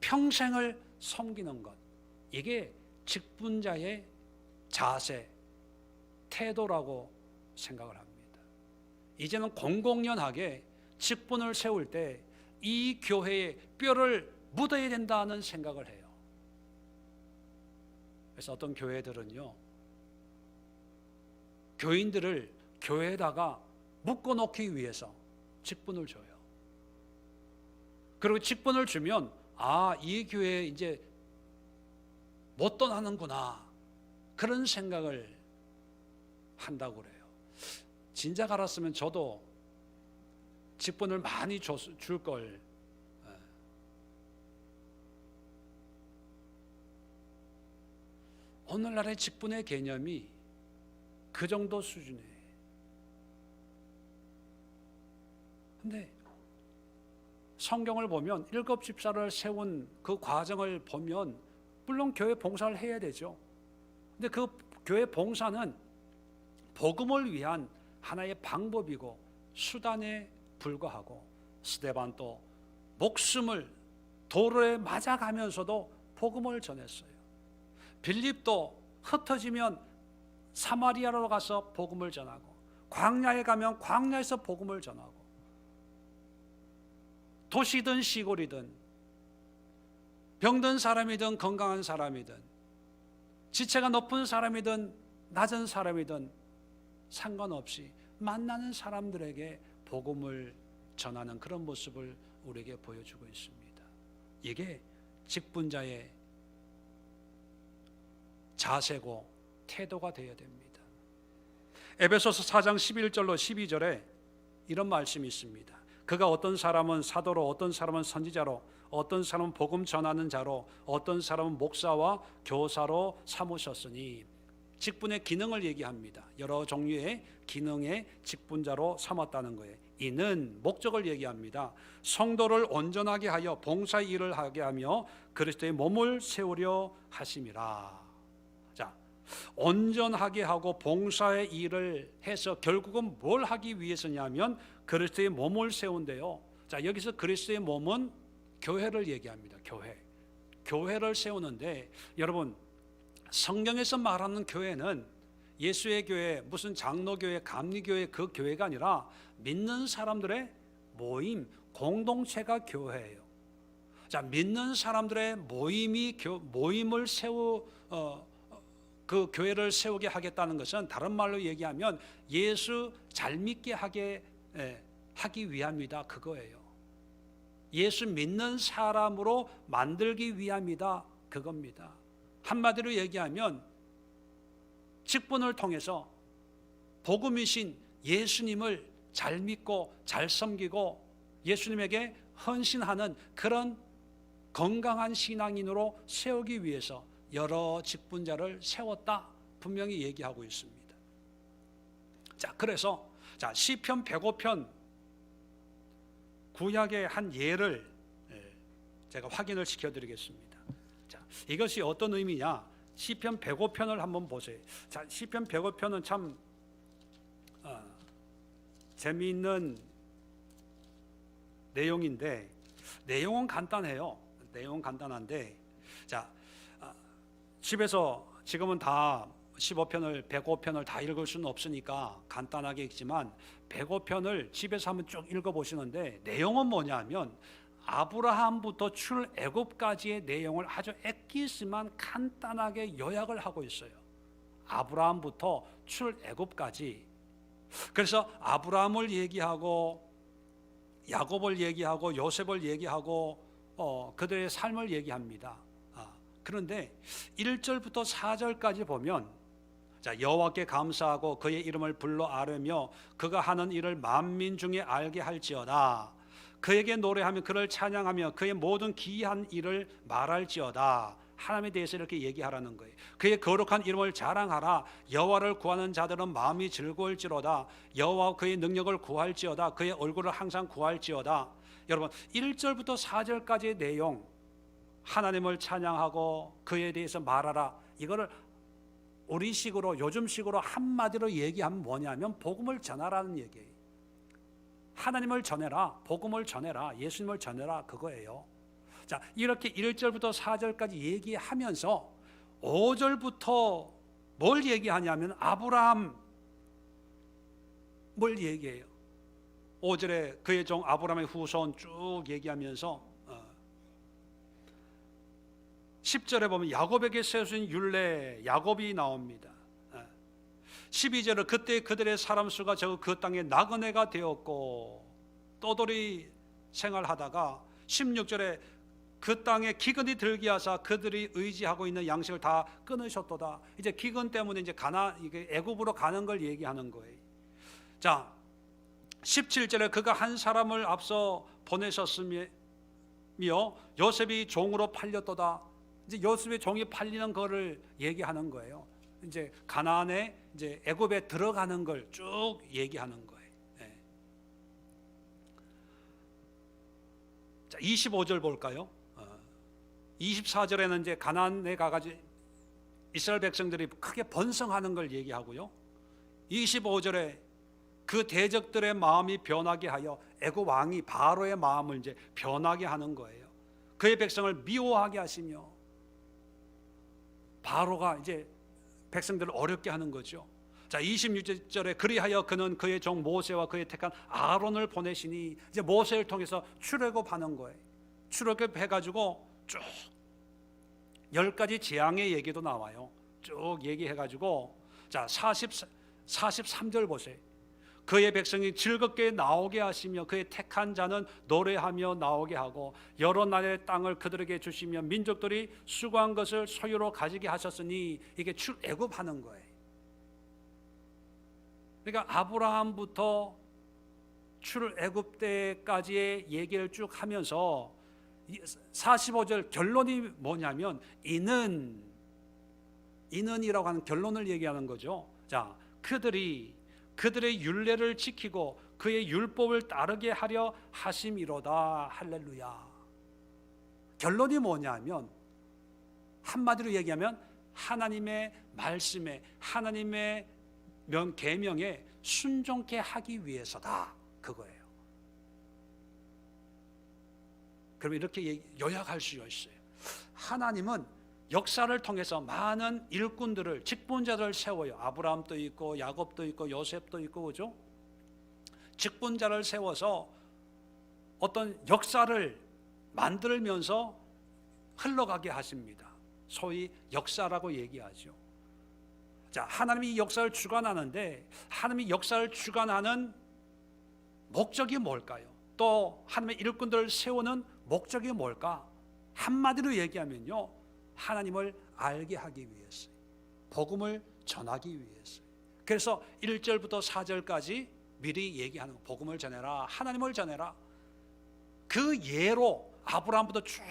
[SPEAKER 1] 평생을 섬기는 것. 이게 직분자의 자세, 태도라고 생각을 합니다. 이제는 공공연하게 직분을 세울 때 이 교회에 뼈를 묻어야 된다는 생각을 해요. 그래서 어떤 교회들은요, 교인들을 교회에다가 묶어놓기 위해서 직분을 줘요. 그리고 직분을 주면 이 교회 이제 못 떠나는구나, 그런 생각을 한다고 그래요. 진작 알았으면 저도 직분을 많이 줄 걸. 오늘날의 직분의 개념이 그 정도 수준이에요. 근데 성경을 보면 7 집사를 세운 그 과정을 보면 물론 교회 봉사를 해야 되죠. 근데 그 교회 봉사는 복음을 위한 하나의 방법이고 수단에 불과하고, 스데반도 목숨을 도로에 맞아가면서도 복음을 전했어요. 빌립도 흩어지면 사마리아로 가서 복음을 전하고, 광야에 가면 광야에서 복음을 전하고, 도시든 시골이든 병든 사람이든 건강한 사람이든 지체가 높은 사람이든 낮은 사람이든 상관없이 만나는 사람들에게 복음을 전하는 그런 모습을 우리에게 보여주고 있습니다. 이게 직분자의 자세고 태도가 되어야 됩니다. 에베소서 4장 11절로 12절에 이런 말씀이 있습니다. 그가 어떤 사람은 사도로, 어떤 사람은 선지자로, 어떤 사람은 복음 전하는 자로, 어떤 사람은 목사와 교사로 삼으셨으니, 직분의 기능을 얘기합니다. 여러 종류의 기능의 직분자로 삼았다는 거예요. 이는 목적을 얘기합니다. 성도를 온전하게 하여 봉사의 일을 하게 하며 그리스도의 몸을 세우려 하심이라. 자, 온전하게 하고 봉사의 일을 해서 결국은 뭘 하기 위해서냐면 그리스도의 몸을 세운대요. 자, 여기서 그리스도의 몸은 교회를 얘기합니다. 교회를 세우는데, 여러분 성경에서 말하는 교회는 예수의 교회, 무슨 장로교회, 감리교회, 그 교회가 아니라 믿는 사람들의 모임, 공동체가 교회예요. 자, 믿는 사람들의 모임을 그 교회를 세우게 하겠다는 것은 다른 말로 얘기하면 예수 잘 믿게 하기 위함이다, 그거예요. 예수 믿는 사람으로 만들기 위함이다, 그겁니다. 한마디로 얘기하면 직분을 통해서 복음이신 예수님을 잘 믿고 잘 섬기고 예수님에게 헌신하는 그런 건강한 신앙인으로 세우기 위해서 여러 직분자를 세웠다, 분명히 얘기하고 있습니다. 자, 그래서 시편 105편 구약의 한 예를 제가 확인을 시켜드리겠습니다. 자, 이것이 어떤 의미냐? 시편 105편을 한번 보세요. 자, 시편 105편은 참 재미있는 내용인데, 내용은 간단해요. 내용은 간단한데, 자, 집에서 지금은 다 105편을 다 읽을 수는 없으니까 간단하게 읽지만 105편을 집에서 한번 쭉 읽어보시는데, 내용은 뭐냐면 아브라함부터 출애굽까지의 내용을 아주 엑기스만 간단하게 요약을 하고 있어요. 아브라함부터 출애굽까지. 그래서 아브라함을 얘기하고 야곱을 얘기하고 요셉을 얘기하고 그들의 삶을 얘기합니다. 그런데 1절부터 4절까지 보면, 자, 여호와께 감사하고 그의 이름을 불러 아뢰며 그가 하는 일을 만민 중에 알게 할지어다. 그에게 노래하며 그를 찬양하며 그의 모든 기이한 일을 말할지어다. 하나님에 대해서 이렇게 얘기하라는 거예요. 그의 거룩한 이름을 자랑하라. 여호와를 구하는 자들은 마음이 즐거울지로다. 여호와 그의 능력을 구할지어다. 그의 얼굴을 항상 구할지어다. 여러분 1절부터 4절까지의 내용, 하나님을 찬양하고 그에 대해서 말하라, 이거를 우리식으로 요즘식으로 한마디로 얘기하면 뭐냐면 복음을 전하라는 얘기예요. 하나님을 전해라, 복음을 전해라, 예수님을 전해라, 그거예요. 자, 이렇게 1절부터 4절까지 얘기하면서 5절부터 뭘 얘기하냐면 아브라함을 얘기해요. 5절에 그의 종 아브라함의 후손 쭉 얘기하면서 10절에 보면 야곱에게 세우신 율례, 야곱이 나옵니다. 12절은 그때 그들의 사람 수가 적어 그 땅에 나그네가 되었고 떠돌이 생활하다가 16절에 그 땅에 기근이 들게 하사 그들이 의지하고 있는 양식을 다 끊으셨도다. 이제 기근 때문에 이제 이게 애굽으로 가는 걸 얘기하는 거예요. 자, 17절에 그가 한 사람을 앞서 보내셨으며 요셉이 종으로 팔렸도다. 이제 요셉의 종이 팔리는 거를 얘기하는 거예요. 이제 가나안에 이제 애굽에 들어가는 걸 쭉 얘기하는 거예요. 네. 자, 25절 볼까요? 24절에는 이제 가나안에 가가지고 이스라엘 백성들이 크게 번성하는 걸 얘기하고요. 25절에 그 대적들의 마음이 변하게 하여 애굽 왕이 바로의 마음을 이제 변하게 하는 거예요. 그의 백성을 미워하게 하시며 바로가 이제 백성들을 어렵게 하는 거죠. 자, 26절에 그리하여 그는 그의 종 모세와 그의 택한 아론을 보내시니 이제 모세를 통해서 출애굽하는 거예요. 출애굽해가지고 쭉 10가지 재앙의 얘기도 나와요. 쭉 얘기해가지고 자 43절 보세요. 그의 백성이 즐겁게 나오게 하시며 그의 택한 자는 노래하며 나오게 하고 여러 나라의 땅을 그들에게 주시며 민족들이 수고한 것을 소유로 가지게 하셨으니 이게 출애굽하는 거예요. 그러니까 아브라함부터 출애굽 때까지의 얘기를 쭉 하면서 45절 결론이 뭐냐면 이는이라고 하는 결론을 얘기하는 거죠. 자, 그들의 율례를 지키고 그의 율법을 따르게 하려 하심이로다. 할렐루야. 결론이 뭐냐면 한마디로 얘기하면 하나님의 말씀에 하나님의 계명에 순종케 하기 위해서다. 그거예요. 그럼 이렇게 요약할 수 있어요. 하나님은 역사를 통해서 많은 일꾼들을 직분자들을 세워요. 아브라함도 있고 야곱도 있고 요셉도 있고 그죠? 직분자를 세워서 어떤 역사를 만들면서 흘러가게 하십니다. 소위 역사라고 얘기하죠. 자, 하나님이 이 역사를 주관하는데 하나님이 역사를 주관하는 목적이 뭘까요? 또 하나님의 일꾼들을 세우는 목적이 뭘까? 한마디로 얘기하면요, 하나님을 알게 하기 위해서, 복음을 전하기 위해서. 그래서 1절부터 4절까지 미리 얘기하는 복음을 전해라, 하나님을 전해라. 그 예로 아브라함부터 쭉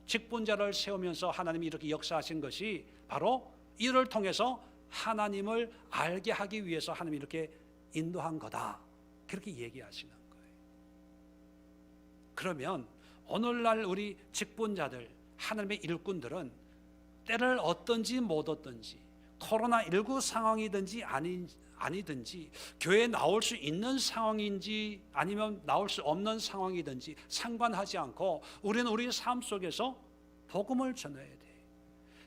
[SPEAKER 1] 직분자를 세우면서 하나님이 이렇게 역사하신 것이 바로 이를 통해서 하나님을 알게 하기 위해서 하나님이 이렇게 인도한 거다. 그렇게 얘기하시는 거예요. 그러면 오늘날 우리 직분자들, 하나님의 일꾼들은 때를 얻든지 못 얻든지, 코로나19 상황이든지 아니든지, 교회에 나올 수 있는 상황인지 아니면 나올 수 없는 상황이든지 상관하지 않고 우리는 우리 삶 속에서 복음을 전해야 돼.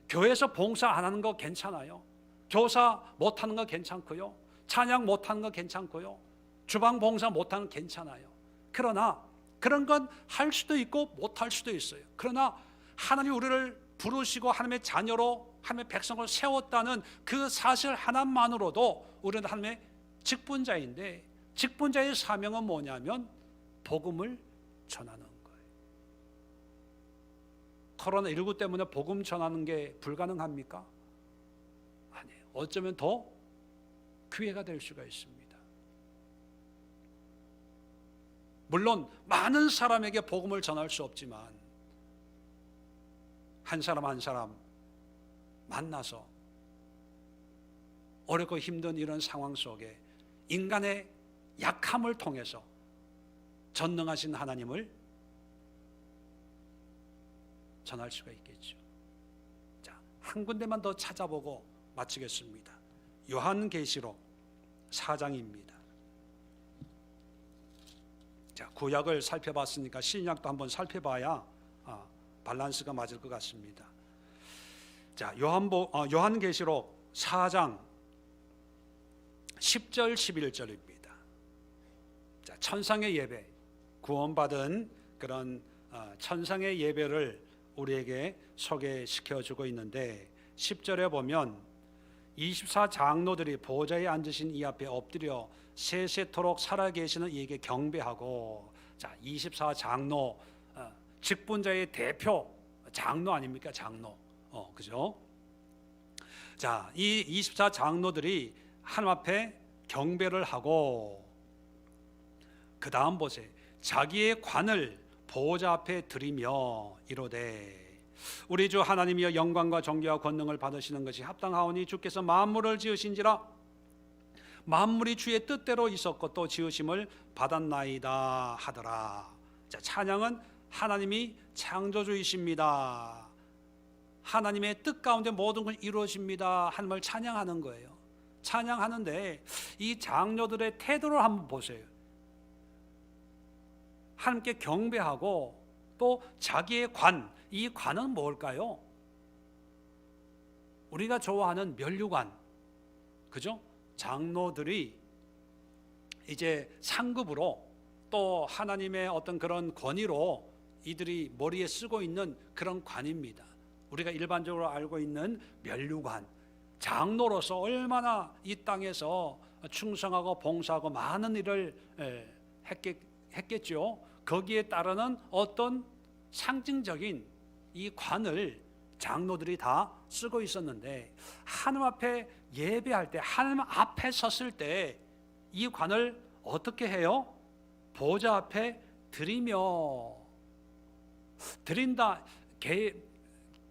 [SPEAKER 1] 교회에서 봉사 안 하는 거 괜찮아요. 교사 못 하는 거 괜찮고요. 찬양 못 하는 거 괜찮고요. 주방 봉사 못 하는 거 괜찮아요. 그러나 그런 건 할 수도 있고 못 할 수도 있어요. 그러나 하나님이 우리를 부르시고 하나님의 자녀로 하나님의 백성을 세웠다는 그 사실 하나만으로도 우리는 하나님의 직분자인데, 직분자의 사명은 뭐냐면 복음을 전하는 거예요. 코로나19 때문에 복음 전하는 게 불가능합니까? 아니에요. 어쩌면 더 기회가 될 수가 있습니다. 물론 많은 사람에게 복음을 전할 수 없지만 한 사람 한 사람 만나서 어렵고 힘든 이런 상황 속에 인간의 약함을 통해서 전능하신 하나님을 전할 수가 있겠죠. 자, 한 군데만 더 찾아보고 마치겠습니다. 요한계시록 4장입니다. 자, 구약을 살펴봤으니까 신약도 한번 살펴봐야 밸런스가 맞을 것 같습니다. 자, 요한계시록 4장 10절 11절입니다. 자, 천상의 예배, 구원받은 그런 천상의 예배를 우리에게 소개시켜주고 있는데 10절에 보면 24 장로들이 보좌에 앉으신 이 앞에 엎드려 세세토록 살아계시는 이에게 경배하고, 자, 24 장로, 직분자의 대표 장로 아닙니까? 장로. 그죠? 자, 이 24 장로들이 하나님 앞에 경배를 하고, 그 다음 보세요. 자기의 관을 보좌 앞에 드리며 이르되, 우리 주 하나님이여 영광과 존귀와 권능을 받으시는 것이 합당하오니 주께서 만물을 지으신지라 만물이 주의 뜻대로 있었고 또 지으심을 받았나이다 하더라. 자, 찬양은 하나님이 창조주이십니다. 하나님의 뜻 가운데 모든 것이 이루어집니다. 하나님을 찬양하는 거예요. 찬양하는데 이 장로들의 태도를 한번 보세요. 하나님께 경배하고 또 자기의 관, 이 관은 뭘까요? 우리가 좋아하는 면류관, 그죠? 장로들이 이제 상급으로 또 하나님의 어떤 그런 권위로 이들이 머리에 쓰고 있는 그런 관입니다. 우리가 일반적으로 알고 있는 면류관, 장로로서 얼마나 이 땅에서 충성하고 봉사하고 많은 일을 했겠죠. 거기에 따르는 어떤 상징적인 이 관을 장로들이 다 쓰고 있었는데, 하나님 앞에 예배할 때, 하나님 앞에 섰을 때 이 관을 어떻게 해요? 보좌 앞에 드리며, 드린다.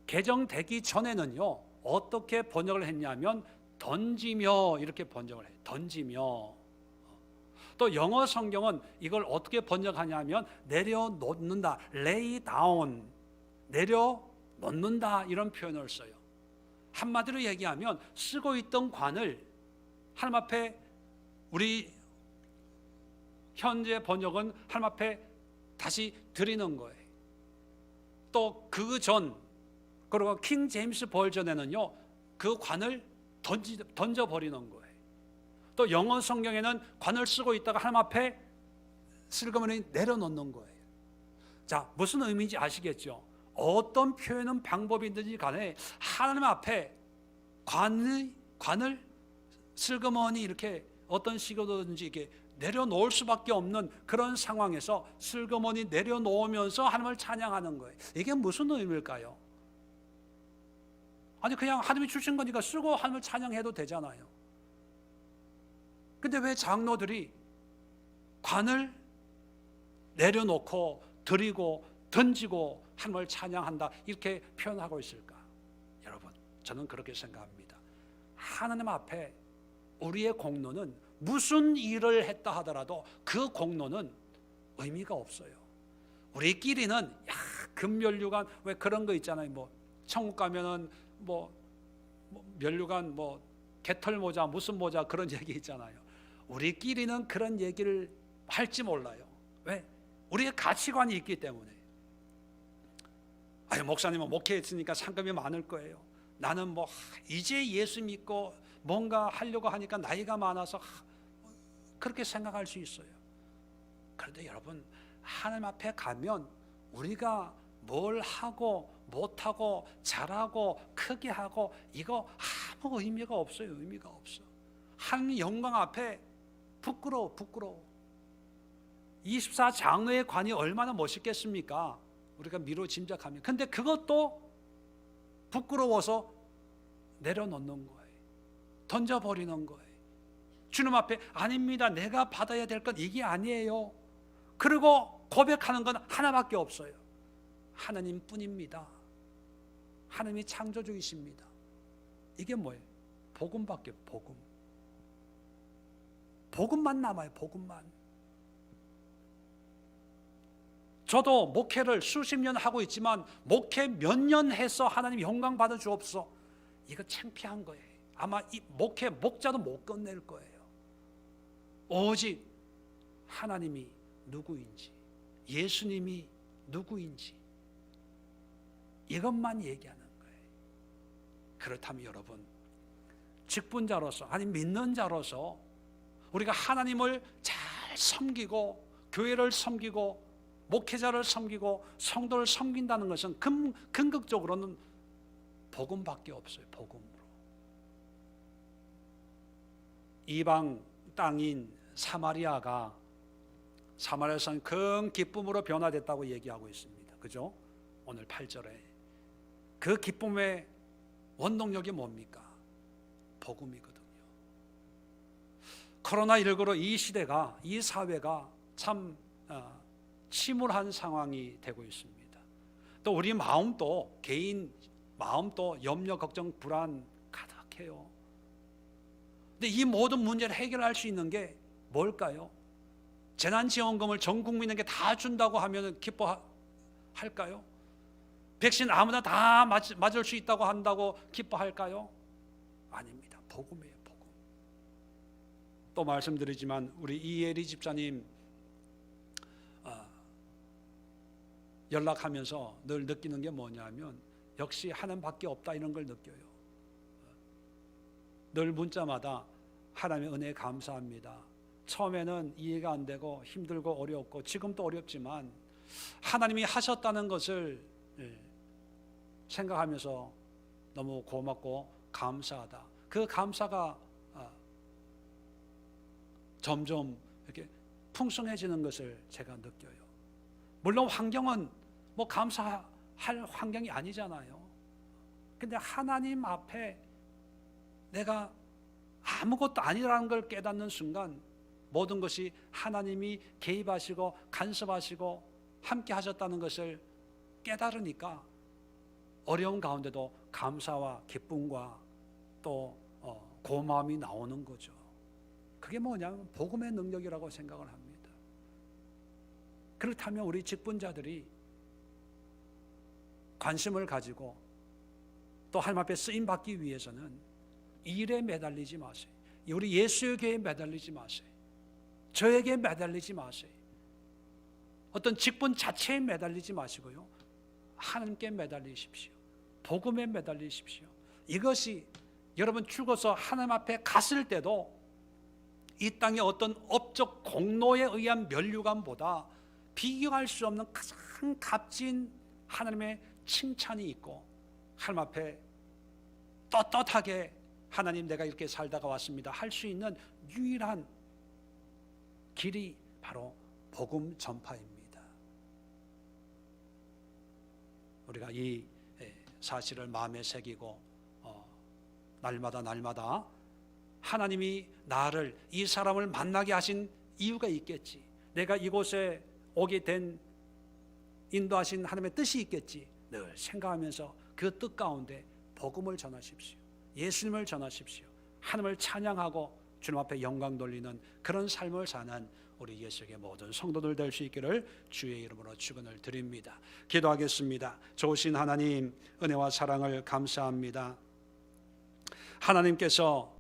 [SPEAKER 1] 개정되기 전에는요 어떻게 번역을 했냐면 던지며 이렇게 번역을 해요. 던지며. 또 영어 성경은 이걸 어떻게 번역하냐면 내려놓는다, lay down, 내려놓는다 이런 표현을 써요. 한마디로 얘기하면 쓰고 있던 관을 하나님 앞에, 우리 현재 번역은 하나님 앞에 다시 드리는 거예요. 또 그 전, 그리고 킹 제임스 버전에는요 그 관을 던져버리는 거예요. 또 영어 성경에는 관을 쓰고 있다가 하나님 앞에 슬그머니 내려놓는 거예요. 자, 무슨 의미인지 아시겠죠? 어떤 표현은 방법이든지 간에 하나님 앞에 관을 슬그머니 이렇게 어떤 식으로든지 이렇게 내려놓을 수밖에 없는 그런 상황에서 슬그머니 내려놓으면서 하나님을 찬양하는 거예요. 이게 무슨 의미일까요? 아니 그냥 하나님이 주신 거니까 쓰고 하나님을 찬양해도 되잖아요. 근데 왜 장로들이 관을 내려놓고 드리고 던지고 하나님을 찬양한다 이렇게 표현하고 있을까? 여러분, 저는 그렇게 생각합니다. 하나님 앞에 우리의 공로는 무슨 일을 했다 하더라도 그 공로는 의미가 없어요. 우리끼리는 금면류관 왜 그런 거 있잖아요. 뭐 천국 가면은 뭐 면류관 뭐 개털 모자 무슨 모자 그런 얘기 있잖아요. 우리끼리는 그런 얘기를 할지 몰라요. 왜? 우리의 가치관이 있기 때문에. 아유, 목사님은 목회했으니까 상급이 많을 거예요. 나는 뭐 이제 예수 믿고 뭔가 하려고 하니까 나이가 많아서 그렇게 생각할 수 있어요. 그런데 여러분, 하나님 앞에 가면 우리가 뭘 하고 못하고 잘하고 크게 하고 이거 아무 의미가 없어요. 의미가 없어. 하나님 영광 앞에 부끄러워. 24 장로의 관이 얼마나 멋있겠습니까? 우리가 미로 짐작하면. 근데 그것도 부끄러워서 내려놓는 거예요. 던져버리는 거예요. 주님 앞에 아닙니다. 내가 받아야 될 건 이게 아니에요. 그리고 고백하는 건 하나밖에 없어요. 하나님뿐입니다. 하나님이 창조주이십니다. 이게 뭐예요? 복음밖에. 복음만 남아요. 복음만. 저도 목회를 수십 년 하고 있지만 목회 몇 년 해서 하나님 영광 받아 주옵소서, 이거 창피한 거예요. 아마 이 목회 목자도 못 끝낼 거예요. 오직 하나님이 누구인지, 예수님이 누구인지 이것만 얘기하는 거예요. 그렇다면 여러분, 직분자로서 아니 믿는 자로서 우리가 하나님을 잘 섬기고 교회를 섬기고 목회자를 섬기고 성도를 섬긴다는 것은 근극적으로는 복음밖에 없어요. 복음으로. 이방 땅인 사마리아에서는 큰 기쁨으로 변화됐다고 얘기하고 있습니다. 그죠? 오늘 8절에 그 기쁨의 원동력이 뭡니까? 복음이거든요. 코로나19로 이 시대가, 이 사회가 참 침울한 상황이 되고 있습니다. 또 우리 마음도, 개인 마음도 염려, 걱정, 불안 가득해요. 근데 이 모든 문제를 해결할 수 있는 게 뭘까요? 재난지원금을 전 국민에게 다 준다고 하면 기뻐할까요? 백신 아무나 다 맞을 수 있다고 한다고 기뻐할까요? 아닙니다. 복음이에요, 복음. 또 말씀드리지만 우리 이혜리 집사님 연락하면서 늘 느끼는 게 뭐냐면 역시 하나님밖에 없다, 이런 걸 느껴요. 늘 문자마다 하나님의 은혜에 감사합니다. 처음에는 이해가 안 되고 힘들고 어렵고 지금도 어렵지만 하나님이 하셨다는 것을 생각하면서 너무 고맙고 감사하다. 그 감사가 점점 이렇게 풍성해지는 것을 제가 느껴요. 물론 환경은 뭐 감사할 환경이 아니잖아요. 근데 하나님 앞에 내가 아무것도 아니라는 걸 깨닫는 순간 모든 것이 하나님이 개입하시고 간섭하시고 함께 하셨다는 것을 깨달으니까 어려운 가운데도 감사와 기쁨과 또 고마움이 나오는 거죠. 그게 뭐냐면 복음의 능력이라고 생각을 합니다. 그렇다면 우리 직분자들이 관심을 가지고 또 하나님 앞에 쓰임받기 위해서는 일에 매달리지 마세요. 우리 예수의 교회에 매달리지 마세요. 저에게 매달리지 마세요. 어떤 직분 자체에 매달리지 마시고요, 하나님께 매달리십시오. 복음에 매달리십시오. 이것이 여러분 죽어서 하나님 앞에 갔을 때도 이 땅의 어떤 업적 공로에 의한 면류관보다 비교할 수 없는 가장 값진 하나님의 칭찬이 있고 하나님 앞에 떳떳하게 하나님 내가 이렇게 살다가 왔습니다 할 수 있는 유일한 길이 바로 복음 전파입니다. 우리가 이 사실을 마음에 새기고 날마다 하나님이 나를, 이 사람을 만나게 하신 이유가 있겠지, 내가 이곳에 오게 된 인도하신 하나님의 뜻이 있겠지, 늘 생각하면서 그 뜻 가운데 복음을 전하십시오. 예수님을 전하십시오. 하나님을 찬양하고 주님 앞에 영광 돌리는 그런 삶을 사는 우리 예수의 모든 성도들 될 수 있기를 주의 이름으로 축원을 드립니다. 기도하겠습니다. 좋으신 하나님, 은혜와 사랑을 감사합니다. 하나님께서